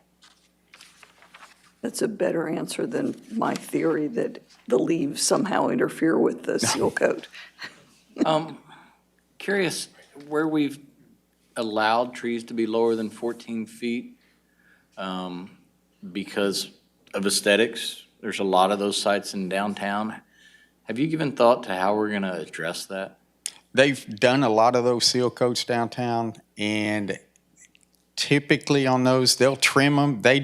That's a better answer than my theory that the leaves somehow interfere with the seal coat. Curious, where we've allowed trees to be lower than 14 feet because of aesthetics, there's a lot of those sites in downtown. Have you given thought to how we're going to address that? They've done a lot of those seal coats downtown, and typically on those, they'll trim them. They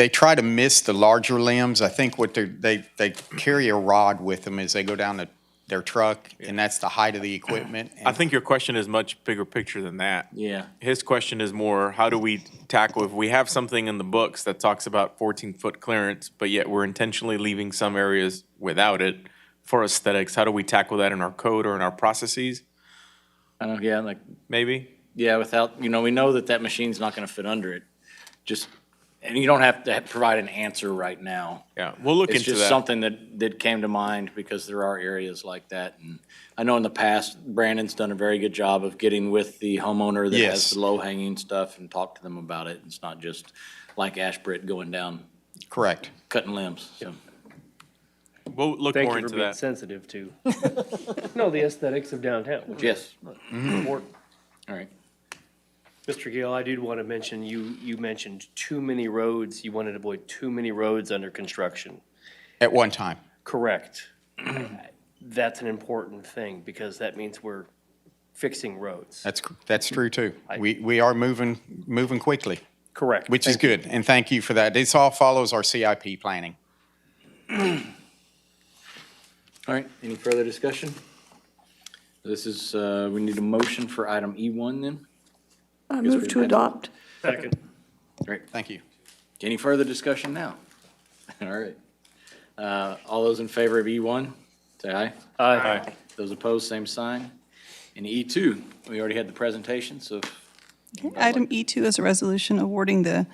try to miss the larger limbs. I think what they carry a rod with them as they go down their truck, and that's the height of the equipment. I think your question is much bigger picture than that. Yeah. His question is more, how do we tackle, if we have something in the books that talks about 14-foot clearance, but yet we're intentionally leaving some areas without it for aesthetics, how do we tackle that in our code or in our processes? I don't know, yeah, like, Maybe? yeah, without, we know that machine's not going to fit under it. Just, and you don't have to provide an answer right now. Yeah, we'll look into It's just that. something that came to mind because there are areas like that. And I know in the past, Brandon's done a very good job of getting with the homeowner that has Yes. the low-hanging stuff and talk to them about it. It's not just like Ashbrit going down, Correct. cutting limbs, so. We'll look Thank more you for into being that. sensitive to, no, the aesthetics of downtown. which is Yes. important. All right. Mr. Gale, I did want to mention, you mentioned too many roads, you wanted to avoid too many roads under construction. At one time. Correct. That's an important thing, because that means we're fixing roads. That's true too. We are moving quickly. Correct. Which is Thank you. good, and thank you for that. This all follows our CIP planning. All right, any further discussion? This is, we need a motion for item E1 then? I move to adopt. Second. Great. Thank you. Any further discussion now? All right. All those in favor of E1, say aye. Aye. Those opposed, same sign. And E2, we already had the presentation, so Item E2 is a resolution awarding the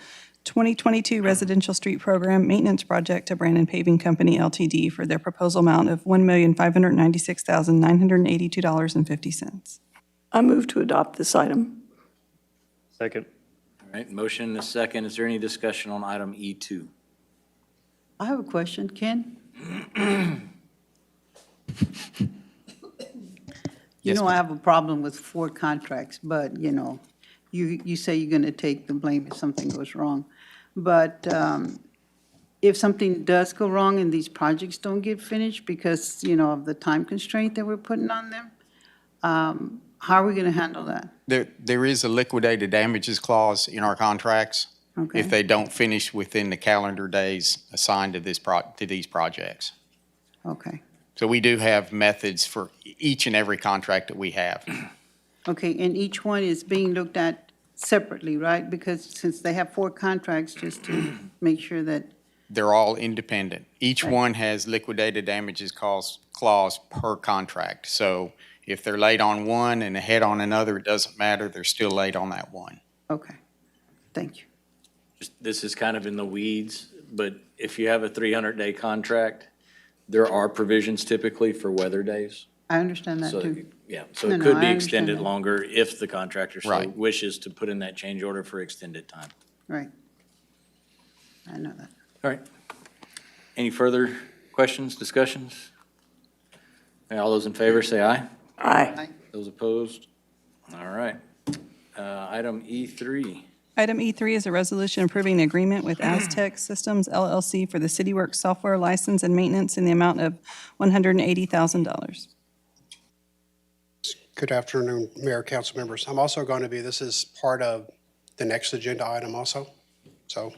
2022 Residential Street Program Maintenance Project to Brandon Paving Company LTD for their proposal amount of $1,596,982.50. I move to adopt this item. Second. all right, motion and a second. Is there any discussion on item E2? I have a question, Ken. Yes, I have a problem with 4 contracts, but, you say you're going to take the blame if something goes wrong. But if something does go wrong and these projects don't get finished because, of the time constraint that we're putting on them, how are we going to handle that? There is a liquidated damages clause in our contracts Okay. if they don't finish within the calendar days assigned to these projects. Okay. So we do have methods for each and every contract that we have. Okay, and each one is being looked at separately, right? Because since they have 4 contracts, just to make sure that, They're all independent. Each Right. one has liquidated damages clause per contract. So if they're late on one and ahead on another, it doesn't matter. They're still late on that one. okay, thank you. This is kind of in the weeds, but if you have a 300-day contract, there are provisions typically for weather days. I understand that So, too. yeah, so No, it no, could I be understand extended that. longer if the contractor so Right. wishes to put in that change order for extended time. Right. I know that. All right. Any further questions, discussions? Okay, all those in favor say aye. Aye. Those opposed? All right. Item E3. Item E3 is a resolution approving an agreement with Aztec Systems LLC for the CityWorks software license and maintenance in the amount of $180,000. Good afternoon, Mayor, council members. I'm also going to be, this is part of the next agenda item also. So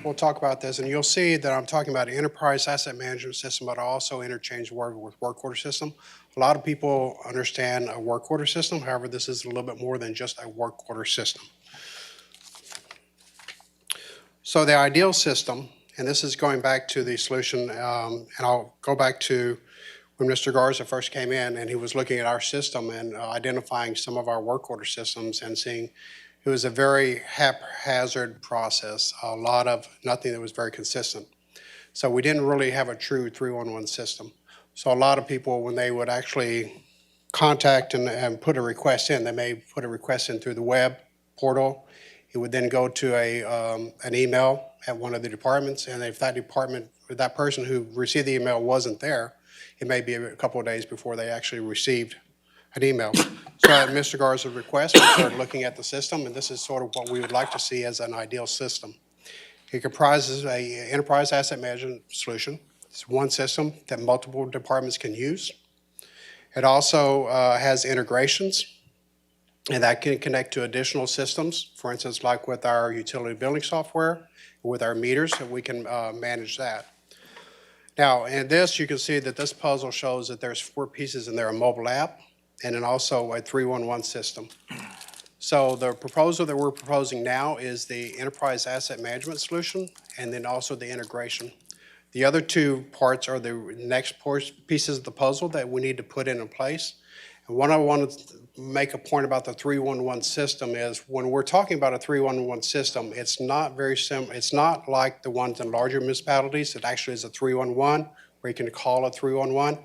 we'll talk about this, and you'll see that I'm talking about an enterprise asset management system, but I also interchange word with work order system. A lot of people understand a work order system. However, this is a little bit more than just a work order system. So the ideal system, and this is going back to the solution, and I'll go back to when Mr. Garza first came in and he was looking at our system and identifying some of our work order systems and seeing it was a very haphazard process, a lot of nothing that was very consistent. So we didn't really have a true 3-1-1 system. So a lot of people, when they would actually contact and put a request in. They may put a request in through the web portal. It would then go to an email at one of the departments, and if that department, or that person who received the email wasn't there, it may be a couple of days before they actually received an email. So at Mr. Garza's request, we started looking at the system, and this is sort of what we would like to see as an ideal system. It comprises a enterprise asset management solution. It's one system that multiple departments can use. It also has integrations, and that can connect to additional systems. For instance, like with our utility billing software, with our meters, and we can manage that. Now, in this, you can see that this puzzle shows that there's 4 pieces in there: a mobile app, and then also a 311 system. So the proposal that we're proposing now is the enterprise asset management solution, and then also the integration. The other 2 parts are the next pieces of the puzzle that we need to put in place. And what I want to make a point about the 311 system is when we're talking about a 311 system, it's not very similar. It's not like the ones in larger municipalities. It actually is a 311 where you can call a 311.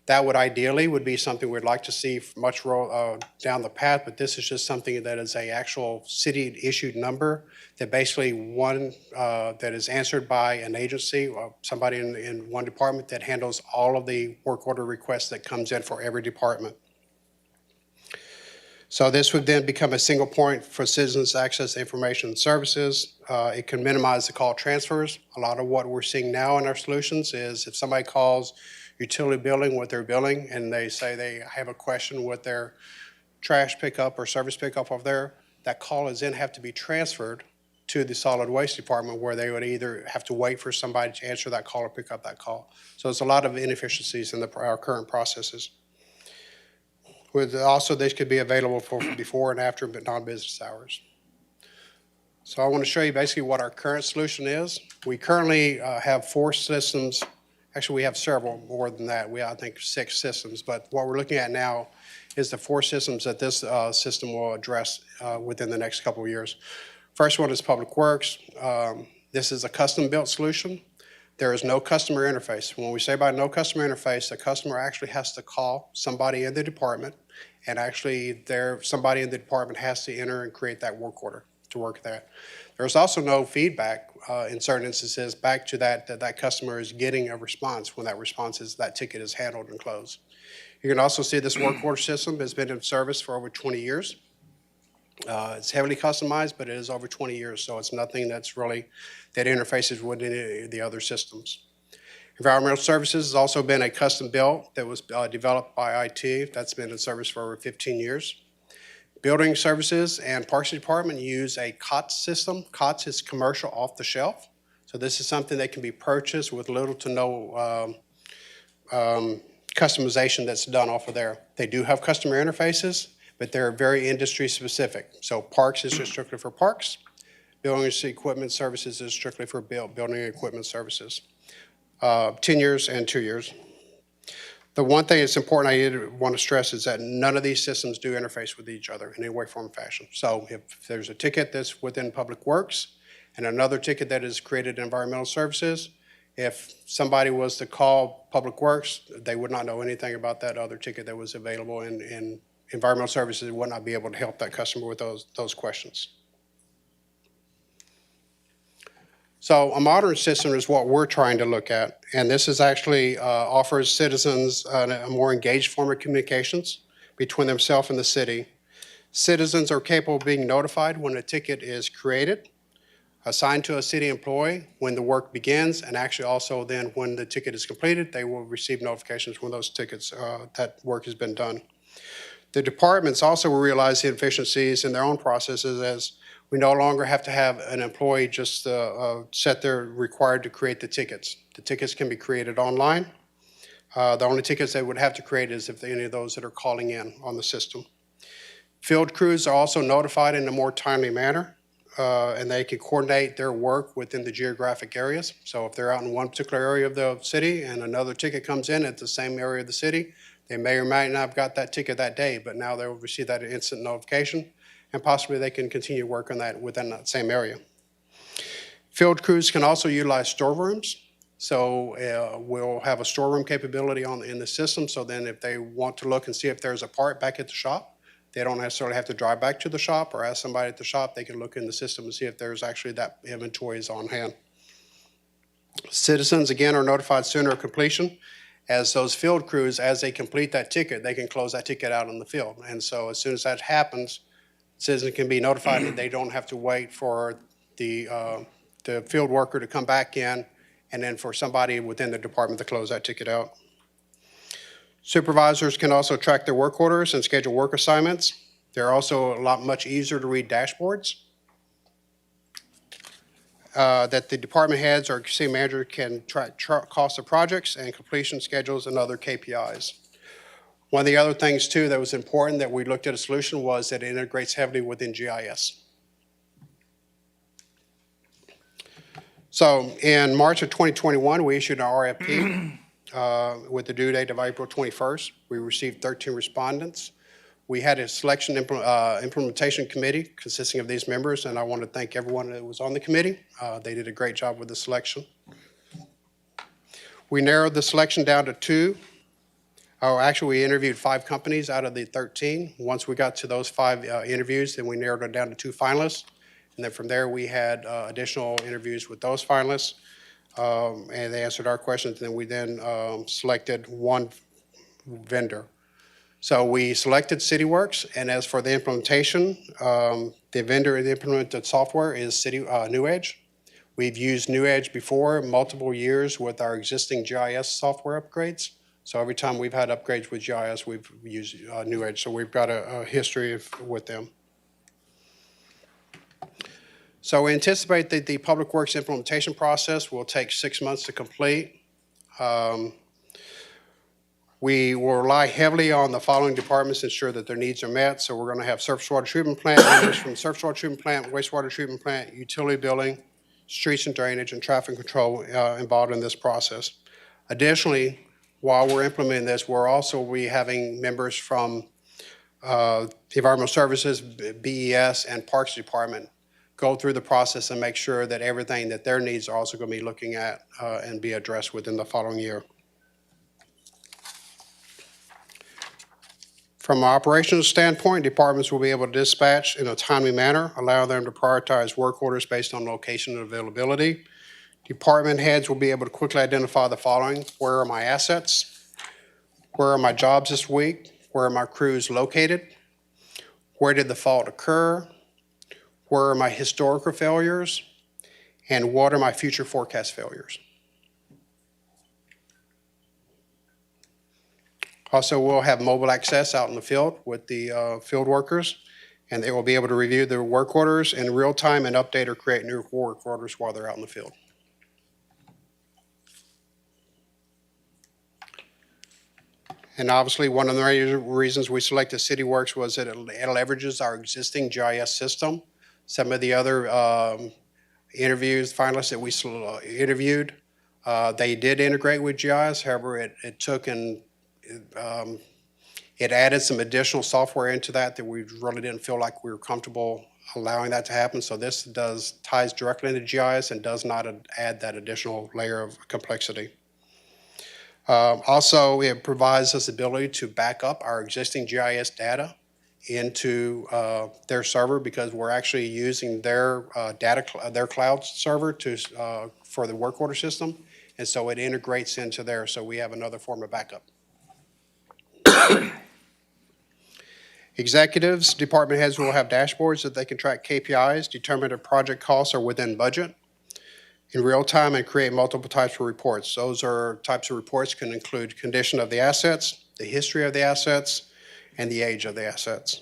That would ideally be something we'd like to see much down the path, but this is just something that is a actual city-issued number that basically that is answered by an agency or somebody in one department that handles all of the work order requests that comes in for every department. So this would then become a single point for citizens to access information and services. It can minimize the call transfers. A lot of what we're seeing now in our solutions is if somebody calls utility billing with their billing and they say they have a question with their trash pickup or service pickup over there, that call is then have to be transferred to the solid waste department where they would either have to wait for somebody to answer that call or pick up that call. So there's a lot of inefficiencies in our current processes. Also, this could be available for before and after non-business hours. So I want to show you basically what our current solution is. We currently have 4 systems. Actually, we have several more than that. I think 6 systems, but what we're looking at now is the 4 systems that this system will address within the next couple of years. First one is Public Works. This is a custom-built solution. There is no customer interface. When we say by no customer interface, the customer actually has to call somebody in the department, and actually somebody in the department has to enter and create that work order to work that. There's also no feedback in certain instances back to that customer is getting a response when that ticket is handled and closed. You can also see this work order system has been in service for over 20 years. It's heavily customized, but it is over 20 years, so it's nothing that interfaces with any of the other systems. Environmental Services has also been a custom built that was developed by IT. That's been in service for over 15 years. Building Services and Parks Department use a COTS system. COTS is commercial off the shelf. So this is something that can be purchased with little to no customization that's done off of there. They do have customer interfaces, but they're very industry specific. So Parks is just strictly for parks. Building Equipment Services is strictly for building equipment services. 10 years and 2 years. The one thing that's important I want to stress is that none of these systems do interface with each other in any way, form, or fashion. So if there's a ticket that's within Public Works and another ticket that is created in Environmental Services, if somebody was to call Public Works, they would not know anything about that other ticket that was available in Environmental Services. It would not be able to help that customer with those questions. So a modern system is what we're trying to look at, and this is actually offers citizens a more engaged form of communications between themselves and the city. Citizens are capable of being notified when a ticket is created, assigned to a city employee when the work begins, and actually also then when the ticket is completed, they will receive notifications when those tickets, that work has been done. The departments also will realize the efficiencies in their own processes as we no longer have to have an employee just set there required to create the tickets. The tickets can be created online. The only tickets they would have to create is if any of those that are calling in on the system. Field crews are also notified in a more timely manner, and they can coordinate their work within the geographic areas. So if they're out in one particular area of the city and another ticket comes in at the same area of the city, they may or may not have got that ticket that day, but now they'll receive that instant notification, and possibly they can continue work on that within that same area. Field crews can also utilize storerooms. So we'll have a storeroom capability in the system. So then if they want to look and see if there's a part back at the shop, they don't necessarily have to drive back to the shop or ask somebody at the shop. They can look in the system and see if there's actually that inventory is on hand. Citizens, again, are notified sooner of completion. As those field crews, as they complete that ticket, they can close that ticket out in the field. And so as soon as that happens, citizens can be notified that they don't have to wait for the field worker to come back in and then for somebody within the department to close that ticket out. Supervisors can also track their work orders and schedule work assignments. They're also much easier to read dashboards that the department heads or city manager can track cost of projects and completion schedules and other KPIs. One of the other things too that was important that we looked at a solution was that it integrates heavily within GIS. So in March of 2021, we issued an RFP with the due date of April 21st. We received 13 respondents. We had a selection implementation committee consisting of these members, and I want to thank everyone that was on the committee. They did a great job with the selection. We narrowed the selection down to 2. Actually, we interviewed 5 companies out of the 13. Once we got to those 5 interviews, then we narrowed it down to 2 finalists. And then from there, we had additional interviews with those finalists, and they answered our questions. And we then selected 1 vendor. So we selected CityWorks, and as for the implementation, the vendor that implemented software is NewEdge. We've used NewEdge before, multiple years with our existing GIS software upgrades. So every time we've had upgrades with GIS, we've used NewEdge. So we've got a history with them. So we anticipate that the Public Works implementation process will take 6 months to complete. We will rely heavily on the following departments to ensure that their needs are met. So we're going to have surface water treatment plant, members from surface water treatment plant, wastewater treatment plant, utility billing, streets and drainage, and traffic control involved in this process. Additionally, while we're implementing this, we're also having members from Environmental Services, BES, and Parks Department go through the process and make sure that everything that their needs are also going to be looking at and be addressed within the following year. From an operational standpoint, departments will be able to dispatch in a timely manner, allow them to prioritize work orders based on location and availability. Department heads will be able to quickly identify the following: where are my assets? Where are my jobs this week? Where are my crews located? Where did the fault occur? Where are my historical failures? And what are my future forecast failures? Also, we'll have mobile access out in the field with the field workers, and they will be able to review their work orders in real time and update or create new work orders while they're out in the field. And obviously, one of the reasons we selected CityWorks was that it leverages our existing GIS system. Some of the other finalists that we interviewed, they did integrate with GIS. However, it took and it added some additional software into that we really didn't feel like we were comfortable allowing that to happen. So this ties directly into GIS and does not add that additional layer of complexity. Also, it provides us the ability to back up our existing GIS data into their server, because we're actually using their their cloud server for the work order system, and so it integrates into there. So we have another form of backup. Executives, department heads will have dashboards that they can track KPIs, determine if project costs are within budget in real time, and create multiple types of reports. Those types of reports can include condition of the assets, the history of the assets, and the age of the assets.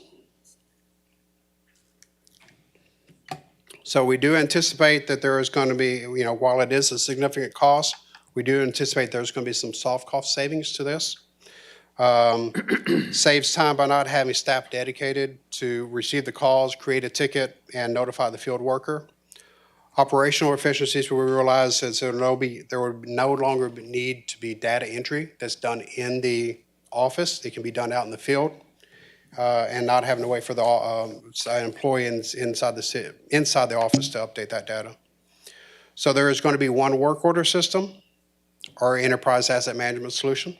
So we do anticipate that there is going to be, while it is a significant cost, we do anticipate there's going to be some soft cost savings to this. Saves time by not having staff dedicated to receive the calls, create a ticket, and notify the field worker. Operational efficiencies will realize that there will no longer need to be data entry that's done in the office. It can be done out in the field, and not having to wait for the employee inside the office to update that data. So there is going to be one work order system. our enterprise asset management solution.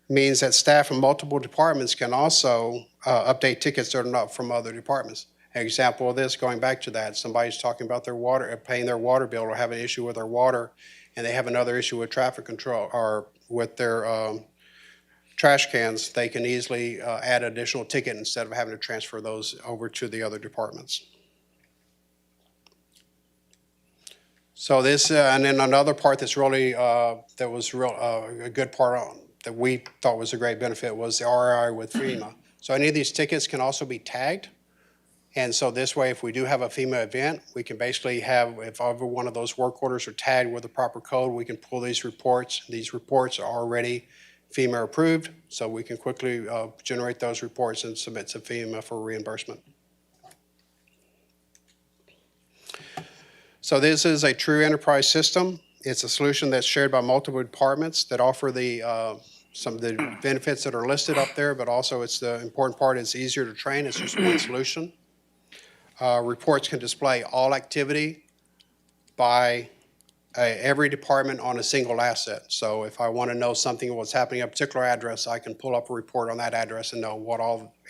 Means that staff from multiple departments can also update tickets that are not from other departments. An example of this, going back to that, somebody's talking about their water, paying their water bill or have an issue with their water, and they have another issue with traffic control or with their trash cans, they can easily add an additional ticket instead of having to transfer those over to the other departments. So this, and then another part that's really, that was a good part that we thought was a great benefit was the ROI with FEMA. So any of these tickets can also be tagged. And so this way, if we do have a FEMA event, we can basically have, if every one of those work orders are tagged with the proper code, we can pull these reports. These reports are already FEMA approved, so we can quickly generate those reports and submit to FEMA for reimbursement. So this is a true enterprise system. It's a solution that's shared by multiple departments that offer the some of the benefits that are listed up there, but also it's the important part, it's easier to train. It's just one solution. Reports can display all activity by every department on a single asset. So if I want to know something, what's happening at a particular address, I can pull up a report on that address and know what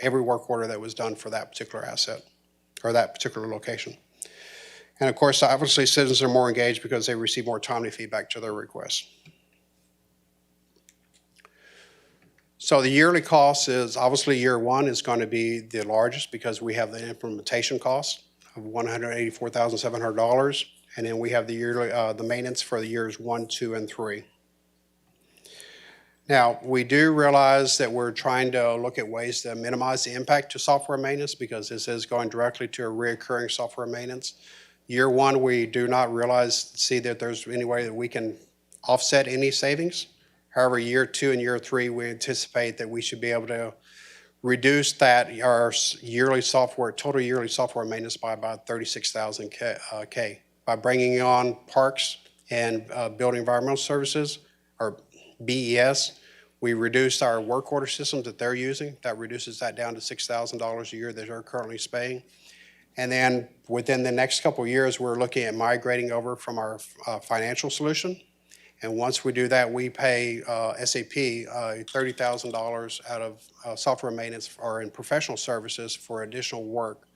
every work order that was done for that particular asset or that particular location. And of course, obviously, citizens are more engaged because they receive more timely feedback to their requests. So the yearly cost is, obviously, year one is going to be the largest because we have the implementation cost of $184,700. And then we have the yearly, the maintenance for the years 1, 2, and 3. Now, we do realize that we're trying to look at ways to minimize the impact to software maintenance because this is going directly to a recurring software maintenance. Year one, we do not see that there's any way that we can offset any savings. However, year 2 and year 3, we anticipate that we should be able to reduce that, our yearly software, total yearly software maintenance by about $36,000 by bringing on parks and building environmental services, or BES. We reduced our work order systems that they're using. That reduces that down to $6,000 a year that they're currently paying. And then within the next couple of years, we're looking at migrating over from our financial solution. And once we do that, we pay SAP $30,000 out of software maintenance or in professional services for additional work.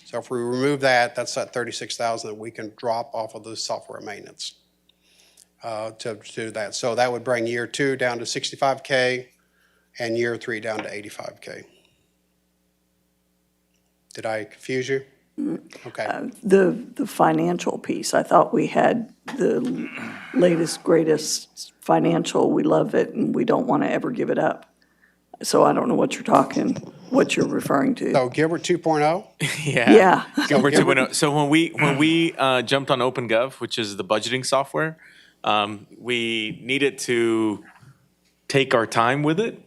So if we remove that, that's that $36,000 that we can drop off of the software maintenance to do that. So that would bring year 2 down to $65K and year 3 down to $85K. Did I confuse you? Okay. The financial piece, I thought we had the latest, greatest financial, we love it, and we don't want to ever give it up. So I don't know what you're referring to. So Gilbert 2.0? Yeah. Gilbert 2.0. So when we jumped on OpenGov, which is the budgeting software, we needed to take our time with it.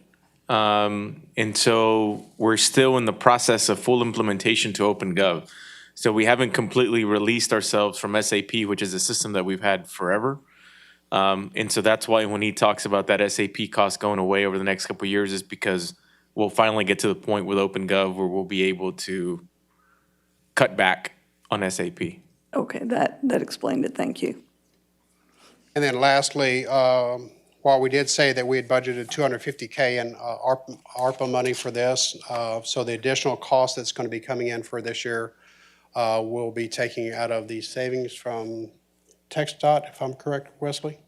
And so we're still in the process of full implementation to OpenGov. So we haven't completely released ourselves from SAP, which is a system that we've had forever. And so that's why when he talks about that SAP cost going away over the next couple of years is because we'll finally get to the point with OpenGov where we'll be able to cut back on SAP. Okay, that explained it. Thank you. And then lastly, while we did say that we had budgeted $250K in ARPA money for this, so the additional cost that's going to be coming in for this year we'll be taking out of the savings from TxDOT, if I'm correct, Wesley?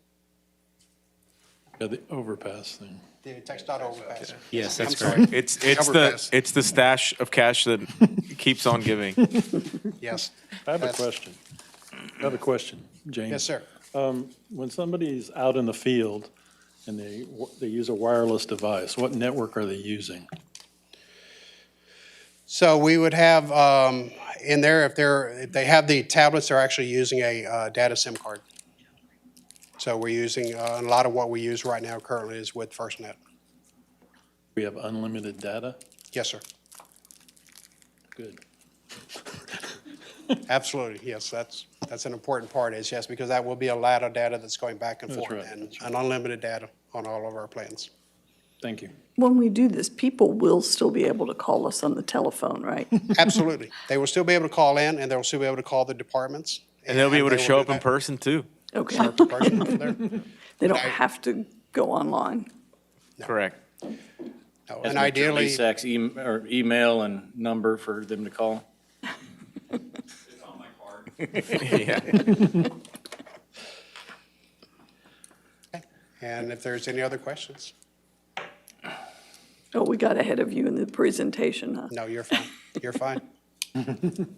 Yeah, the overpass thing. The TxDOT overpass. Yes, that's I'm sorry. correct. It's the stash of cash that keeps on giving. Yes. I have a question, James. Yes, sir. When somebody's out in the field and they use a wireless device, what network are they using? So we would have in there, if they have the tablets, they're actually using a data SIM card. So we're using a lot of what we use right now currently is with FirstNet. We have unlimited data? Yes, sir. Good. Absolutely, yes. That's an important part. Is yes, because that will be a lot of data that's going back and forth, and unlimited data on all of our plans. Thank you. When we do this, people will still be able to call us on the telephone, right? Absolutely. They will still be able to call in, and they'll still be able to call the departments. And they'll be able to show up in person too. Okay. They don't have to go online. Correct. No, As and Mr. ideally, Lesak's or email and number for them to call. Yeah. and if there's any other questions? Oh, we got ahead of you in the presentation, huh? No, you're fine. You're fine.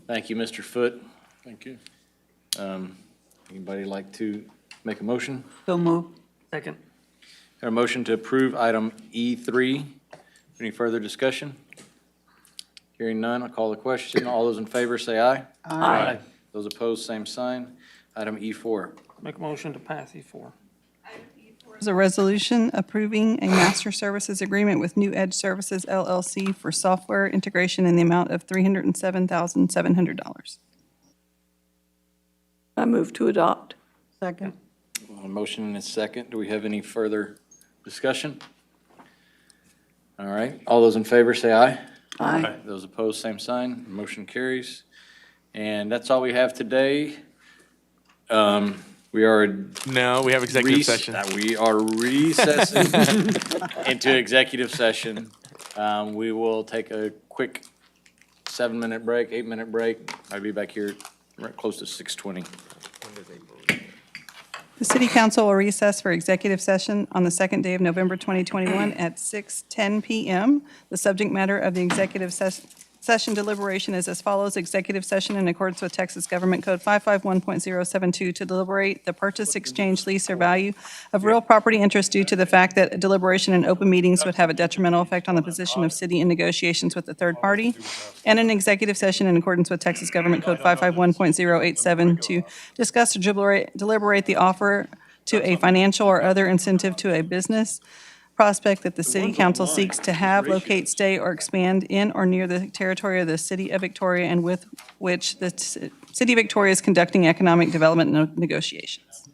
Thank you, Mr. Foote. Thank you. Anybody like to make a motion? So move. Second. A motion to approve item E3. Any further discussion? Hearing none, I'll call the question. All those in favor say aye. Aye. Those opposed, same sign. Item E4. Make a motion to pass E4. Is a resolution approving a master services agreement with New Edge Services LLC for software integration in the amount of $307,700. I move to adopt. Second. A motion and a second. Do we have any further discussion? All right, all those in favor say aye. Aye. Those opposed, same sign. Motion carries. And that's all we have today. We are. No, we have executive session. We are recessing into executive session. We will take a quick 7-minute break, 8-minute break. I'll be back here right close to 6:20. The City Council will recess for executive session on the second day of November 2021 at 6:10 PM. The subject matter of the executive session deliberation is as follows: executive session in accordance with Texas Government Code 551.072 to deliberate the purchase, exchange, lease, or value of real property interest due to the fact that a deliberation in open meetings would have a detrimental effect on the position of city in negotiations with a third party, and an executive session in accordance with Texas Government Code 551.087 to discuss or deliberate the offer to a financial or other incentive to a business prospect that the city council seeks to have, locate, stay, or expand in or near the territory of the city of Victoria and with which the city of Victoria is conducting economic development negotiations.